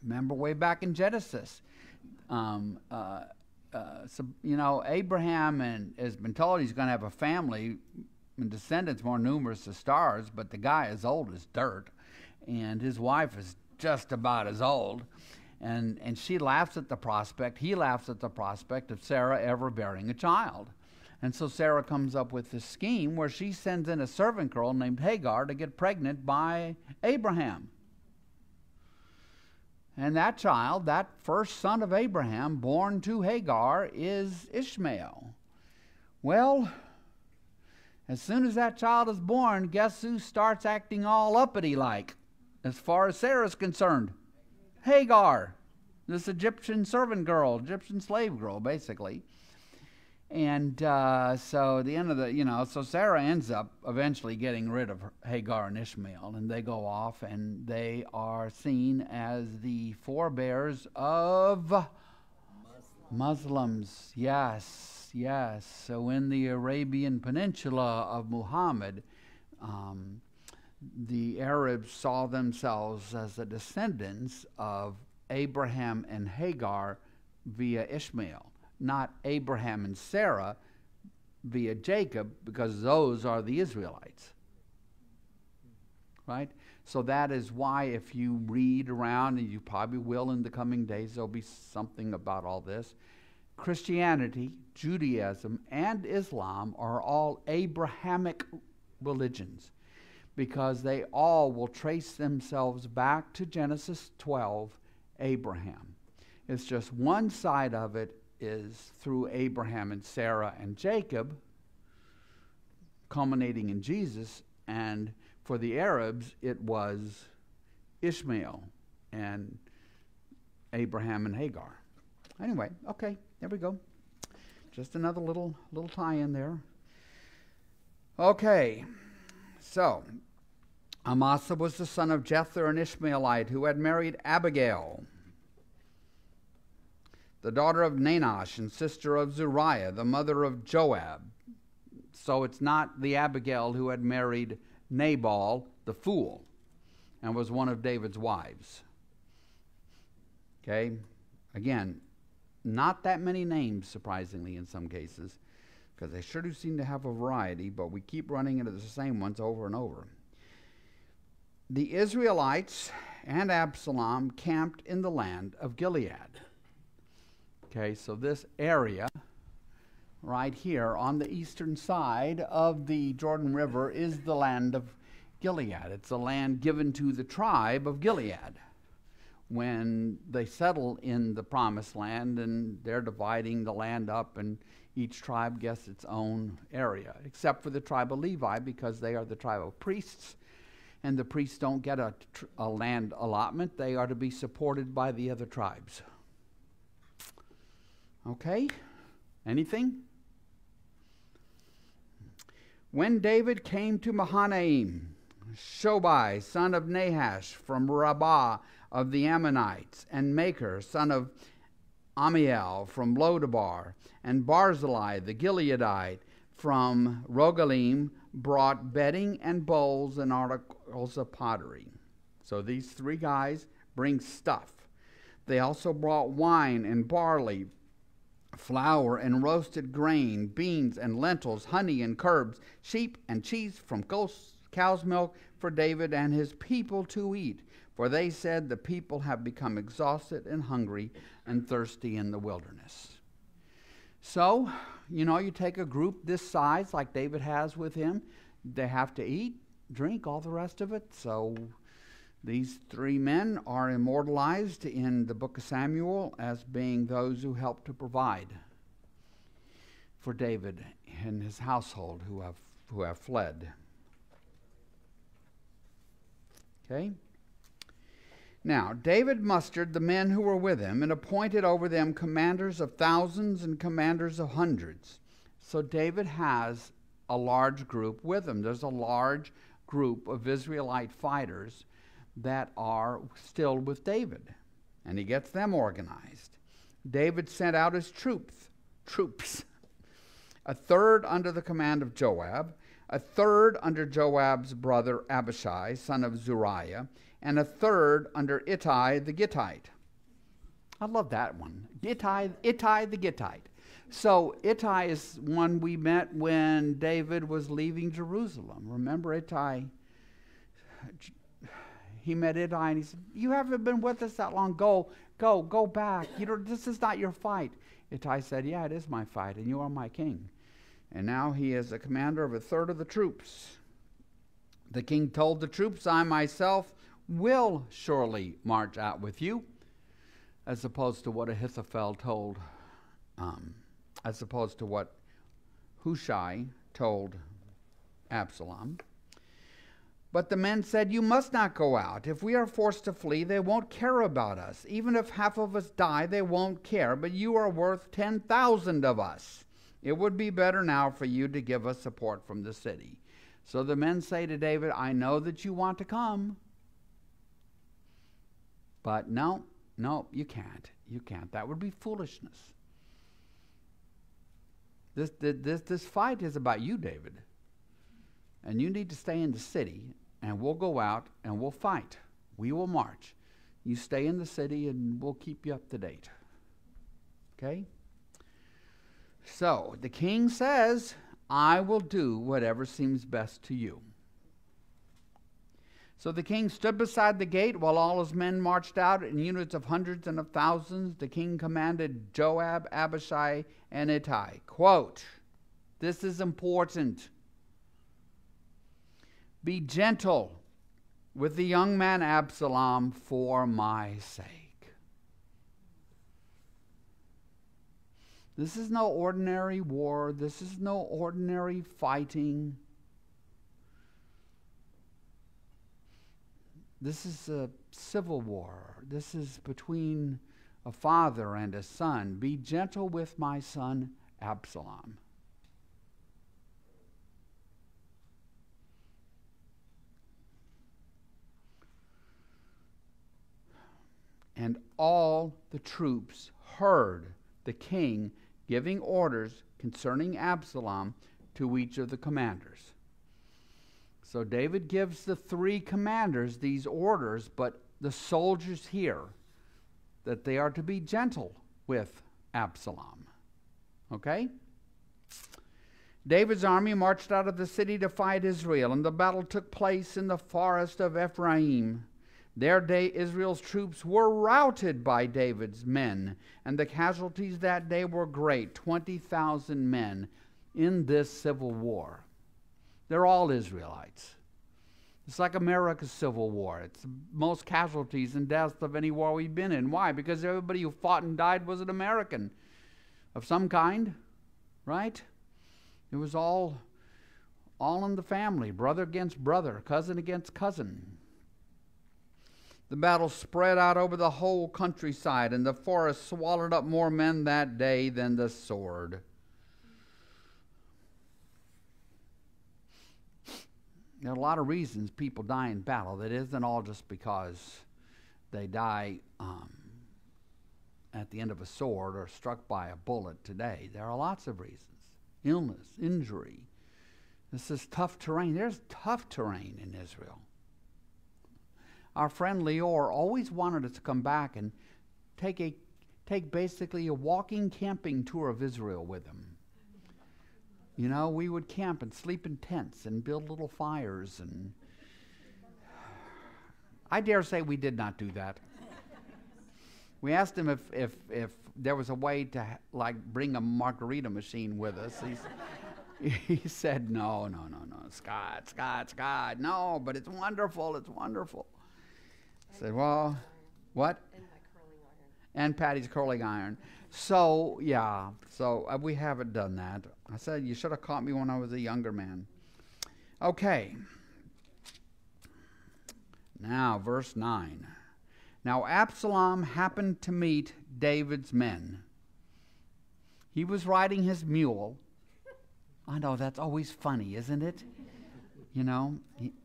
Remember way back in Genesis. Abraham has been told he's going to have a family and descendants more numerous as stars, but the guy is old as dirt, and his wife is just about as old. And she laughs at the prospect, he laughs at the prospect of Sarah ever bearing a child. And so Sarah comes up with this scheme where she sends in a servant girl named Hagar to get pregnant by Abraham. And that child, that first son of Abraham, born to Hagar, is Ishmael. Well, as soon as that child is born, guess who starts acting all uppity-like, as far as Sarah's concerned? Hagar, this Egyptian servant girl, Egyptian slave girl, basically. And so at the end of the, so Sarah ends up eventually getting rid of Hagar and Ishmael, and they go off, and they are seen as the forebears of Muslims. Yes, yes. So in the Arabian Peninsula of Muhammad, the Arabs saw themselves as the descendants of Abraham and Hagar via Ishmael, not Abraham and Sarah via Jacob, because those are the Israelites. Right? So that is why if you read around, and you probably will in the coming days, there'll be something about all this. Christianity, Judaism, and Islam are all Abrahamic religions, because they all will trace themselves back to Genesis 12, Abraham. It's just one side of it is through Abraham and Sarah and Jacob, culminating in Jesus, and for the Arabs it was Ishmael and Abraham and Hagar. Anyway, okay, there we go. Just another little tie-in there. Okay, so Amasa was the son of Jether, an Ishmaelite, who had married Abigail, the daughter of Nahash and sister of Zuriah, the mother of Joab. So it's not the Abigail who had married Nabal, the fool, and was one of David's wives. Okay? Again, not that many names, surprisingly, in some cases, because they sure do seem to have a variety, but we keep running into the same ones over and over. The Israelites and Absalom camped in the land of Gilead. Okay, so this area right here on the eastern side of the Jordan River is the land of Gilead. It's a land given to the tribe of Gilead when they settle in the promised land, and they're dividing the land up, and each tribe gets its own area, except for the tribe of Levi, because they are the tribe of priests, and the priests don't get a land allotment. They are to be supported by the other tribes. Okay? Anything? When David came to Mahanaim, Shobai, son of Nahash, from Rabbah of the Ammonites, and Makir, son of Amiel, from Lodabar, and Barzillai, the Gileadite, from Rogalim, brought bedding and bowls and articles of pottery. So these three guys bring stuff. They also brought wine and barley, flour and roasted grain, beans and lentils, honey and curbs, sheep and cheese from cow's milk for David and his people to eat. For they said, the people have become exhausted and hungry and thirsty in the wilderness. So, you take a group this size like David has with him, they have to eat, drink, all the rest of it. So these three men are immortalized in the book of Samuel as being those who helped to provide for David and his household who have fled. Okay? Now, David mustered the men who were with him and appointed over them commanders of thousands and commanders of hundreds. So David has a large group with him. There's a large group of Israelite fighters that are still with David, and he gets them organized. David sent out his troops, a third under the command of Joab, a third under Joab's brother Abishai, son of Zuriah, and a third under Ittai the Gittite. I love that one. Ittai the Gittite. So Ittai is one we met when David was leaving Jerusalem. Remember Ittai? He met Ittai and he said, you haven't been with us that long. Go back. This is not your fight. Ittai said, yeah, it is my fight, and you are my king. And now he is the commander of a third of the troops. The king told the troops, I myself will surely march out with you, as opposed to what Ahithophel told, as opposed to what Hushai told Absalom. But the men said, you must not go out. If we are forced to flee, they won't care about us. Even if half of us die, they won't care. But you are worth 10,000 of us. It would be better now for you to give us support from the city. So the men say to David, I know that you want to come. But no, you can't. You can't. That would be foolishness. This fight is about you, David. And you need to stay in the city, and we'll go out and we'll fight. We will march. You stay in the city and we'll keep you up to date. Okay? So the king says, I will do whatever seems best to you. So the king stood beside the gate while all his men marched out in units of hundreds and of thousands. The king commanded Joab, Abishai, and Ittai, quote, this is important. Be gentle with the young man Absalom for my sake. This is no ordinary war. This is no ordinary fighting. This is a civil war. This is between a father and a son. Be gentle with my son Absalom. And all the troops heard the king giving orders concerning Absalom to each of the commanders. So David gives the three commanders these orders, but the soldiers hear that they are to be gentle with Absalom. Okay? David's army marched out of the city to fight Israel, and the battle took place in the forest of Ephraim. There Israel's troops were routed by David's men, and the casualties that day were great, 20,000 men in this civil war. They're all Israelites. It's like America's Civil War. It's the most casualties and deaths of any war we've been in. Why? Because everybody who fought and died was an American of some kind, right? It was all in the family, brother against brother, cousin against cousin. The battle spread out over the whole countryside, and the forest swallowed up more men that day than the sword. There are a lot of reasons people die in battle. That isn't all just because they die at the end of a sword or struck by a bullet today. There are lots of reasons. Illness, injury. This is tough terrain. There's tough terrain in Israel. Our friend Leor always wanted us to come back and take basically a walking camping tour of Israel with him. You know, we would camp and sleep in tents and build little fires, and I dare say we did not do that. We asked him if there was a way to bring a margarita machine with us. He said, no, Scott, no, but it's wonderful, it's wonderful. I said, well, what? And my curling iron. And Patty's curling iron. So, yeah, we haven't done that. I said, you should have caught me when I was a younger man. Okay. Now, verse 9. Now, Absalom happened to meet David's men. He was riding his mule. I know, that's always funny, isn't it? You know,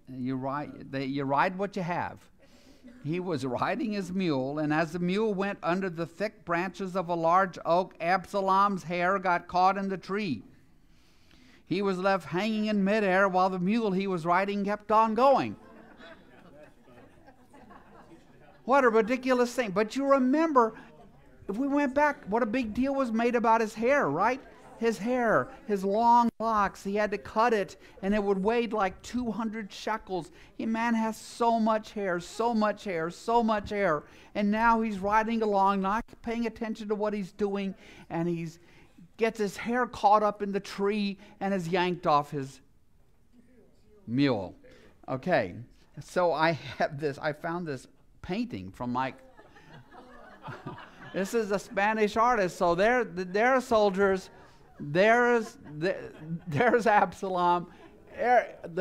you ride what you have. He was riding his mule, and as the mule went under the thick branches of a large oak, Absalom's hair got caught in the tree. He was left hanging in midair while the mule he was riding kept on going. What a ridiculous thing. But you remember, if we went back, what a big deal was made about his hair, right? His hair, his long locks, he had to cut it, and it would weigh like 200 shekels. A man has so much hair, and now he's riding along, not paying attention to what he's doing, and he's gets his hair caught up in the tree and is yanked off his mule. Okay, so I found this painting from like, this is a Spanish artist, so they're soldiers, there's Absalom.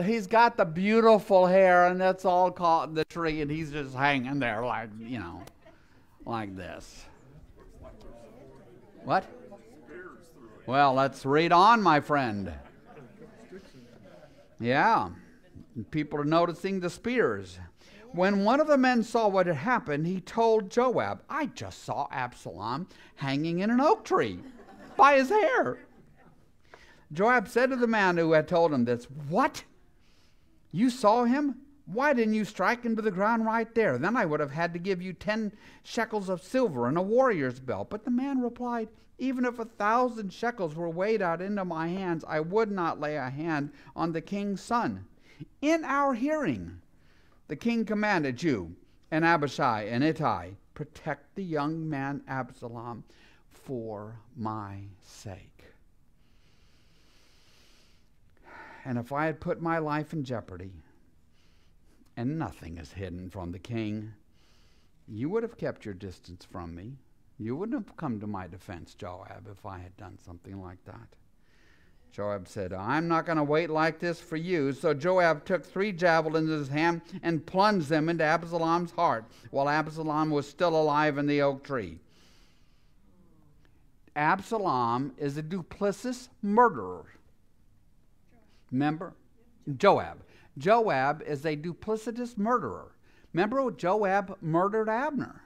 He's got the beautiful hair, and that's all caught in the tree, and he's just hanging there like, like this. What? Well, let's read on, my friend. Yeah, people are noticing the spears. When one of the men saw what had happened, he told Joab, I just saw Absalom hanging in an oak tree by his hair. Joab said to the man who had told him this, what? You saw him? Why didn't you strike him to the ground right there? Then I would have had to give you 10 shekels of silver and a warrior's belt. But the man replied, even if 1,000 shekels were weighed out into my hands, I would not lay a hand on the king's son. In our hearing, the king commanded you and Abishai and Ittai, protect the young man Absalom for my sake. And if I had put my life in jeopardy, and nothing is hidden from the king, you would have kept your distance from me. You wouldn't have come to my defense, Joab, if I had done something like that. Joab said, I'm not going to wait like this for you. So Joab took 3 javelins in his hand and plunged them into Absalom's heart while Absalom was still alive in the oak tree. Absalom is a duplicitous murderer. Remember? Joab. Joab is a duplicitous murderer. Remember, Joab murdered Abner.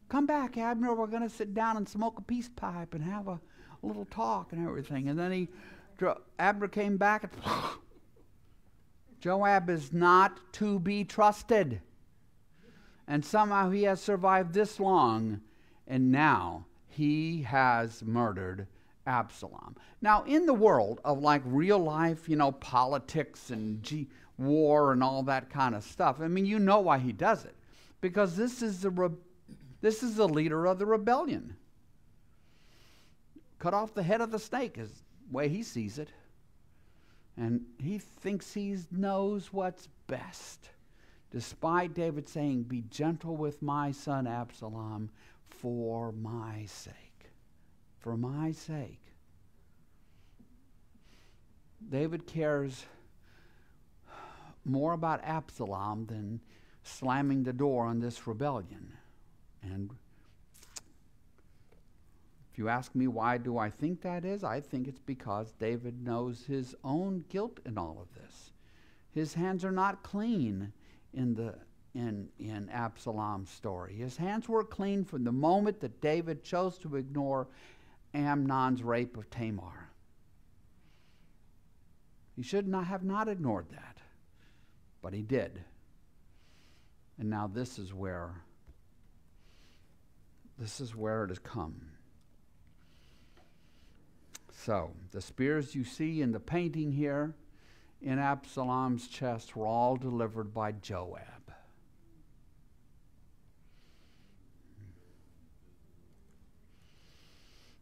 Come back, Abner. We're going to sit down and smoke a peace pipe and have a little talk and everything. And then Abner came back and Joab is not to be trusted. And somehow he has survived this long, and now he has murdered Absalom. Now, in the world of like real life, politics and war and all that kind of stuff, I mean, you know why he does it. Because this is the leader of the rebellion. Cut off the head of the snake is the way he sees it. And he thinks he knows what's best. Despite David saying, be gentle with my son Absalom for my sake. For my sake. David cares more about Absalom than slamming the door on this rebellion. And if you ask me why do I think that is, I think it's because David knows his own guilt in all of this. His hands are not clean in Absalom's story. His hands were clean from the moment that David chose to ignore Amnon's rape of Tamar. He should not have ignored that, but he did. And now this is where it has come. So, the spears you see in the painting here in Absalom's chest were all delivered by Joab.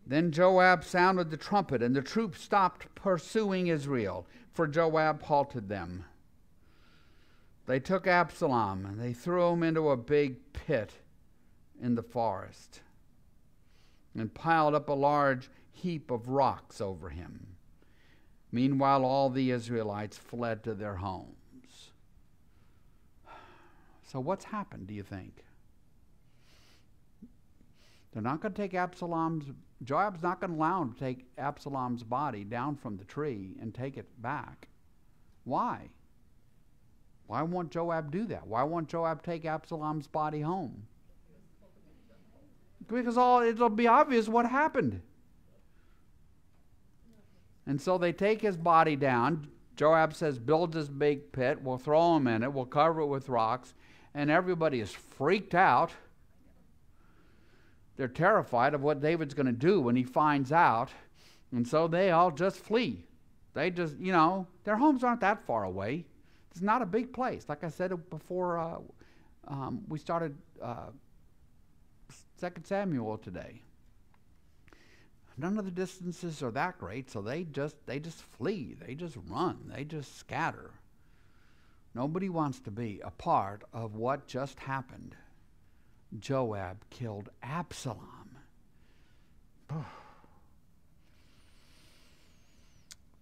Then Joab sounded the trumpet, and the troops stopped pursuing Israel, for Joab halted them. They took Absalom, and they threw him into a big pit in the forest, and piled up a large heap of rocks over him. Meanwhile, all the Israelites fled to their homes. So what's happened, do you think? They're not going to take Joab's not going to allow him to take Absalom's body down from the tree and take it back. Why? Why won't Joab do that? Why won't Joab take Absalom's body home? Because it'll be obvious what happened. And so they take his body down. Joab says, build this big pit. We'll throw him in it. We'll cover it with rocks. And everybody is freaked out. They're terrified of what David's going to do when he finds out. And so they all just flee. They just, their homes aren't that far away. It's not a big place. Like I said before we started 2 Samuel today. None of the distances are that great, so they just flee. They just run. They just scatter. Nobody wants to be a part of what just happened. Joab killed Absalom.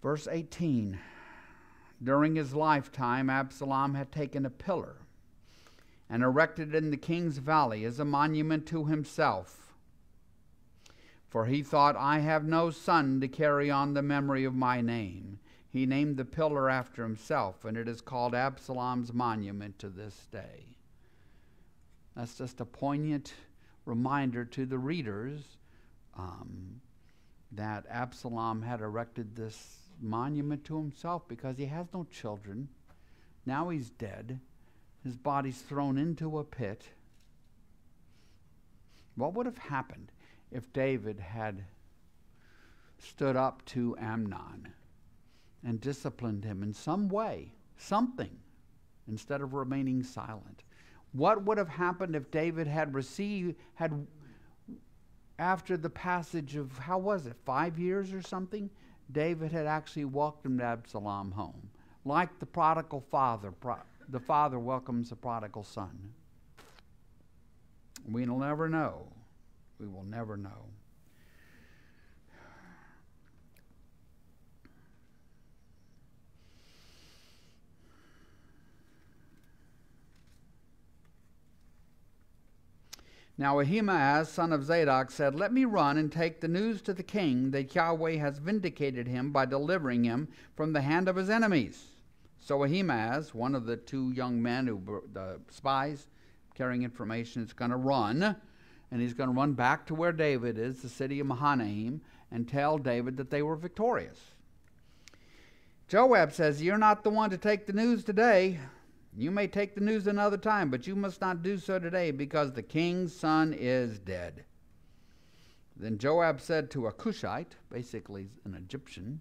Verse 18. During his lifetime, Absalom had taken a pillar and erected it in the king's valley as a monument to himself. For he thought, I have no son to carry on the memory of my name. He named the pillar after himself, and it is called Absalom's monument to this day. That's just a poignant reminder to the readers that Absalom had erected this monument to himself because he has no children. Now he's dead. His body's thrown into a pit. What would have happened if David had stood up to Amnon and disciplined him in some way, something, instead of remaining silent? What would have happened if David had after the passage of, 5 years or something, David had actually welcomed Absalom home, like the prodigal father. The father welcomes the prodigal son. We'll never know. We will never know. Now Ahimaaz, son of Zadok, said, Let me run and take the news to the king that Yahweh has vindicated him by delivering him from the hand of his enemies. So Ahimaaz, one of the two young men, the spies carrying information, is going to run, and he's going to run back to where David is, the city of Mahanaim, and tell David that they were victorious. Joab says, You're not the one to take the news today. You may take the news another time, but you must not do so today, because the king's son is dead. Then Joab said to a Cushite, basically an Egyptian,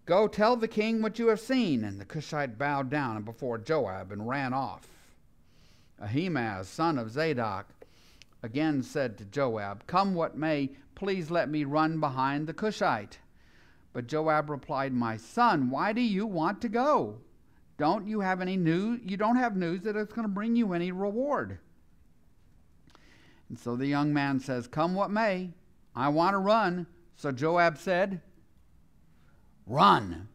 Go tell the king what you have seen. And the Cushite bowed down before Joab and ran off. Ahimaaz, son of Zadok, again said to Joab, Come what may, please let me run behind the Cushite. But Joab replied, My son, why do you want to go? Don't you have any news? You don't have news that it's going to bring you any reward. And so the young man says, Come what may, I want to run. So Joab said, Run.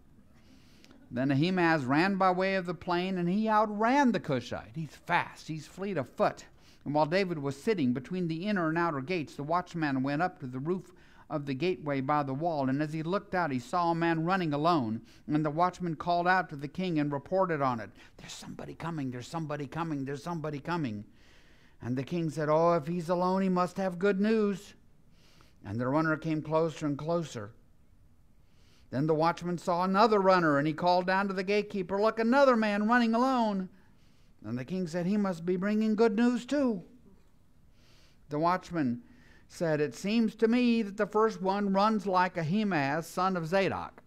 Then Ahimaaz ran by way of the plain, and he outran the Cushite. He's fast, he's fleet of foot. And while David was sitting between the inner and outer gates, the watchman went up to the roof of the gateway by the wall, and as he looked out, he saw a man running alone. And the watchman called out to the king and reported on it, There's somebody coming, there's somebody coming, there's somebody coming. And the king said, Oh, if he's alone, he must have good news. And the runner came closer and closer. Then the watchman saw another runner, and he called down to the gatekeeper, Look, another man running alone. And the king said, He must be bringing good news too. The watchman said, It seems to me that the first one runs like Ahimaaz, son of Zadok.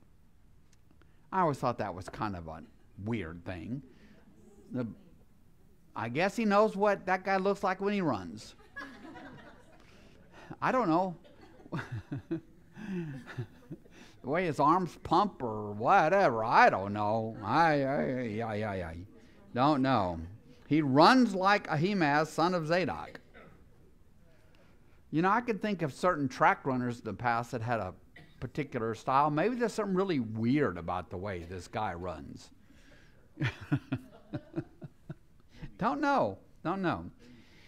I always thought that was kind of a weird thing. I guess he knows what that guy looks like when he runs. I don't know. The way his arms pump or whatever, I don't know. I don't know. He runs like Ahimaaz, son of Zadok. You know, I could think of certain track runners in the past that had a particular style. Maybe there's something really weird about the way this guy runs. Don't know.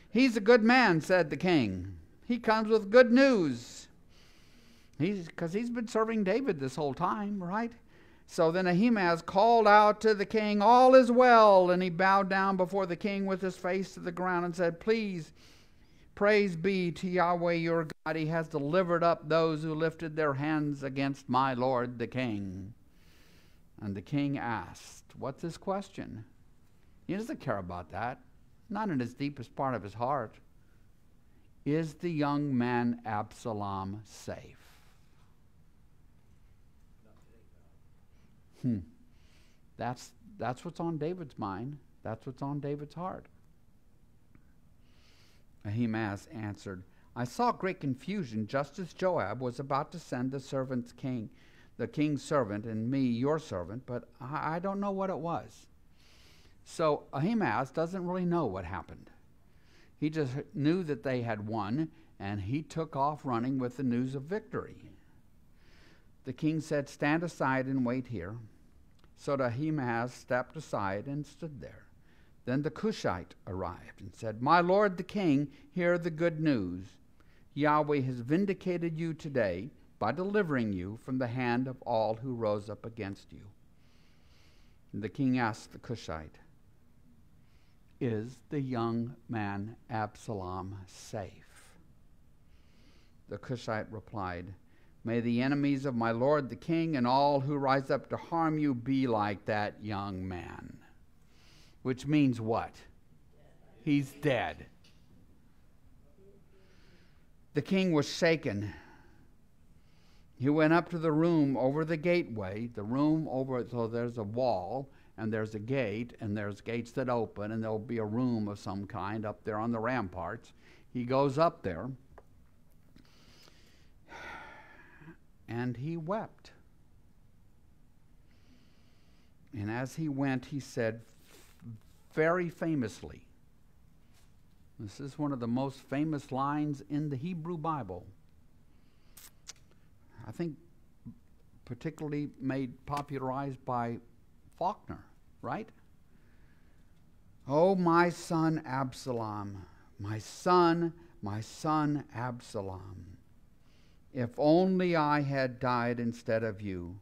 He's a good man, said the king. He comes with good news. Because he's been serving David this whole time, right? So then Ahimaaz called out to the king, All is well. And he bowed down before the king with his face to the ground and said, Praise be to Yahweh your God. He has delivered up those who lifted their hands against my lord the king. And the king asked, What's his question? He doesn't care about that. Not in his deepest part of his heart. Is the young man Absalom safe? That's what's on David's mind. That's what's on David's heart. Ahimaaz answered, I saw great confusion just as Joab was about to send the king's servant, and me, your servant, but I don't know what it was. So Ahimaaz doesn't really know what happened. He just knew that they had won, and he took off running with the news of victory. The king said, "Stand aside and wait here." So Ahimaaz stepped aside and stood there. Then the Cushite arrived and said, "My lord the king, hear the good news. Yahweh has vindicated you today by delivering you from the hand of all who rose up against you." And the king asked the Cushite, "Is the young man Absalom safe?" The Cushite replied, "May the enemies of my lord the king and all who rise up to harm you be like that young man." Which means what? He's dead. The king was shaken. He went up to the room over the gateway, so there's a wall, and there's a gate, and there's gates that open, and there'll be a room of some kind up there on the ramparts. He goes up there, and he wept. And as he went, he said very famously, this is one of the most famous lines in the Hebrew Bible, I think particularly made popularized by Faulkner, right? "Oh, my son Absalom, my son Absalom, if only I had died instead of you.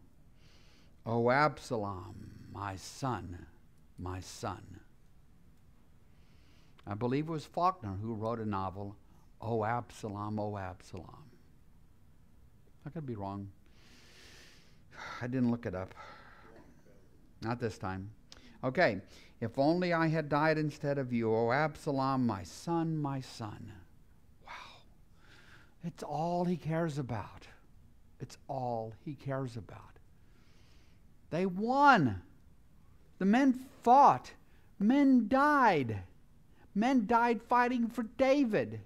Oh, Absalom, my son, my son." I believe it was Faulkner who wrote a novel, Oh, Absalom, Oh, Absalom. I could be wrong. I didn't look it up. Not this time. Okay. "If only I had died instead of you, O Absalom, my son, my son." Wow. It's all he cares about. It's all he cares about. They won. The men fought. Men died. Men died fighting for David.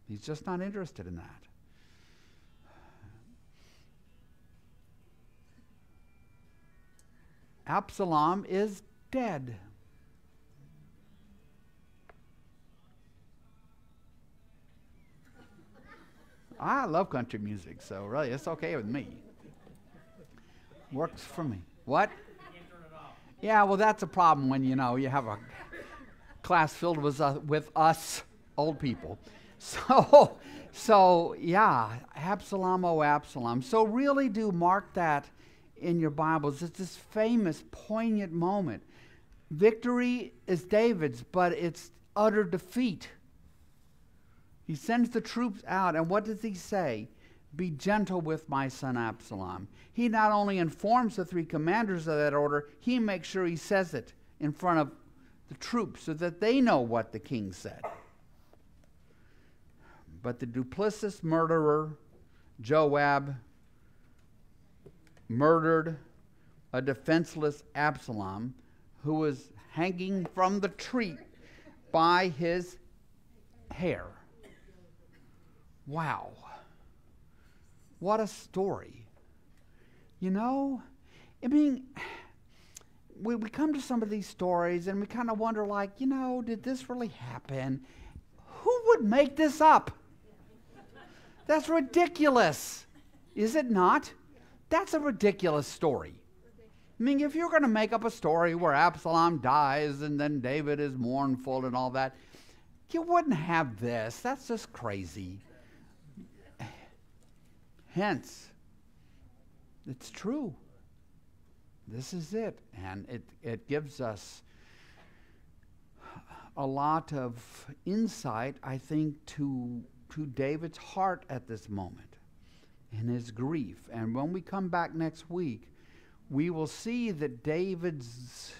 He's just not interested in that. Absalom is dead. I love country music, so really it's okay with me. Works for me. What? Yeah, well, that's a problem when, you have a class filled with us old people. So yeah, Absalom, oh Absalom. So really do mark that in your Bibles. It's this famous, poignant moment. Victory is David's, but it's utter defeat. He sends the troops out, and what does he say? "Be gentle with my son Absalom." He not only informs the three commanders of that order, he makes sure he says it in front of the troops so that they know what the king said. But the duplicitous murderer, Joab, murdered a defenseless Absalom who was hanging from the tree by his hair. Wow. What a story. I mean, we come to some of these stories and we kind of wonder, did this really happen? Who would make this up? That's ridiculous. Is it not? That's a ridiculous story. I mean, if you're going to make up a story where Absalom dies and then David is mournful and all that, you wouldn't have this. That's just crazy. Hence, it's true. This is it. And it gives us a lot of insight, I think, to David's heart at this moment and his grief. And when we come back next week, we will see that David's...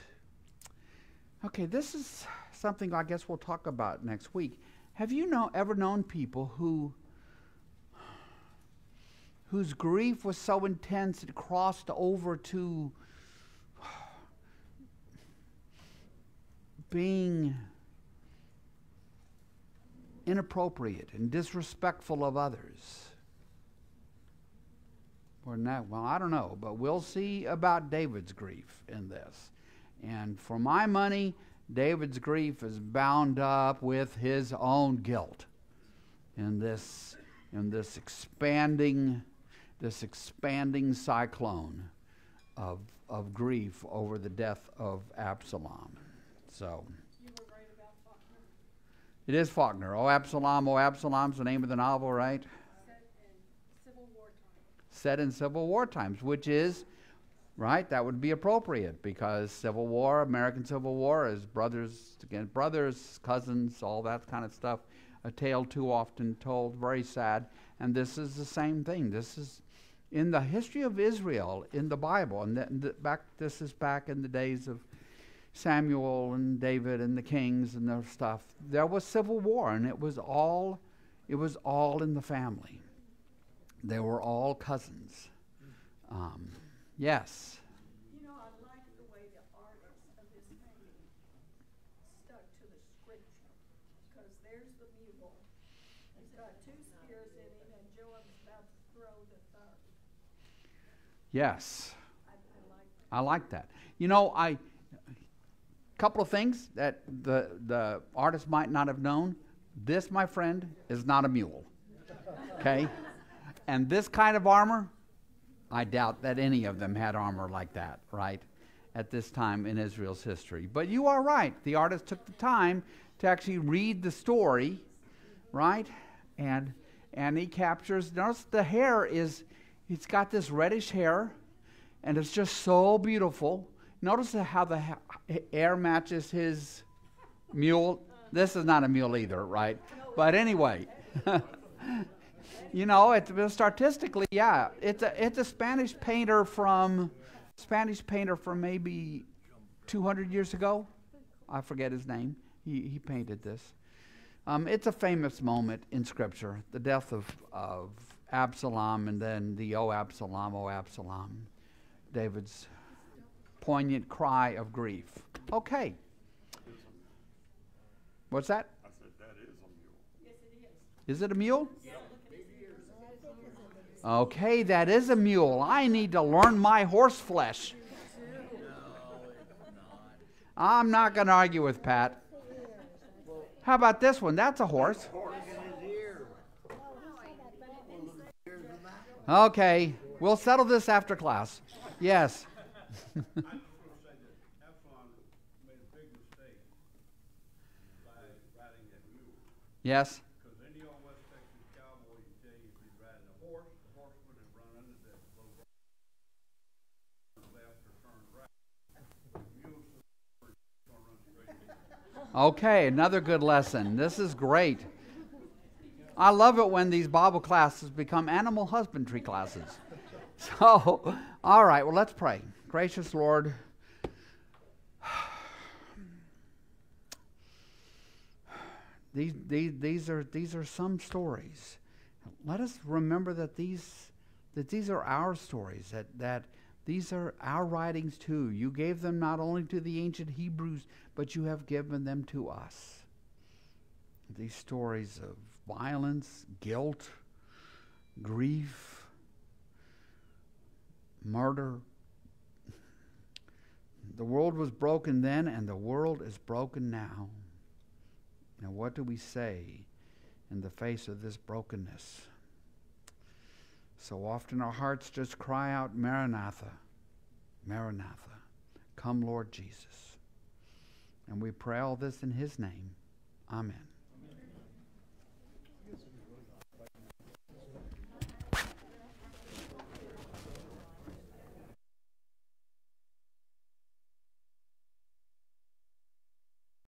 Okay, this is something I guess we'll talk about next week. Have you ever known people whose grief was so intense it crossed over to being inappropriate and disrespectful of others. Or not, well, I don't know, but we'll see about David's grief in this. And for my money, David's grief is bound up with his own guilt in this expanding cyclone of grief over the death of Absalom. So You were right about Faulkner, it is Faulkner. Oh Absalom's the name of the novel, right? set in Civil War time. Set in Civil War times, which is right. That would be appropriate because Civil War, American Civil War, is brothers against brothers, cousins, all that kind of stuff. A tale too often told, very sad. And this is the same thing. This is in the history of Israel in the Bible, and this is back in the days of Samuel and David and the kings and their stuff. There was civil war, and it was all in the family. They were all cousins. Yes. You know, I like the way the artist of this painting stuck to the scripture, because there's the mule. He's got two spears in him, and Joab's about to throw the third. Yes. I like that. I like that. You know, couple of things that the artist might not have known. This, my friend, is not a mule. Okay? And this kind of armor, I doubt that any of them had armor like that, right? At this time in Israel's history. But you are right. The artist took the time to actually read the story, right? And he captures, notice the hair it's got this reddish hair, and it's just so beautiful. Notice how the hair matches his mule. This is not a mule either, right? But anyway, you know, it's just artistically, yeah. It's a Spanish painter from maybe 200 years ago. I forget his name. He painted this. It's a famous moment in Scripture, the death of Absalom, and then the "O Absalom," David's poignant cry of grief. Okay. What's that? I said, that is a mule. Yes, it is. Is it a mule? Okay, that is a mule. I need to learn my horse flesh. I'm not going to argue with Pat. How about this one? That's a horse. Okay, we'll settle this after class. Yes. I'm just going to say that Absalom made a big mistake by riding that mule. Yes. Because any old West Texas cowboy can tell you if he's riding a horse, the horse would have run under that low rock, turn left or turn right. Mule's going to run straight in. Okay, another good lesson. This is great. I love it when these Bible classes become animal husbandry classes. So, all right, well, let's pray. Gracious Lord, these are some stories. Let us remember that these are our stories, that these are our writings too. You gave them not only to the ancient Hebrews, but you have given them to us. These stories of violence, guilt, grief, murder. The world was broken then, and the world is broken now. Now, what do we say in the face of this brokenness? So often our hearts just cry out, Maranatha, Maranatha, come Lord Jesus. And we pray all this in his name. Amen.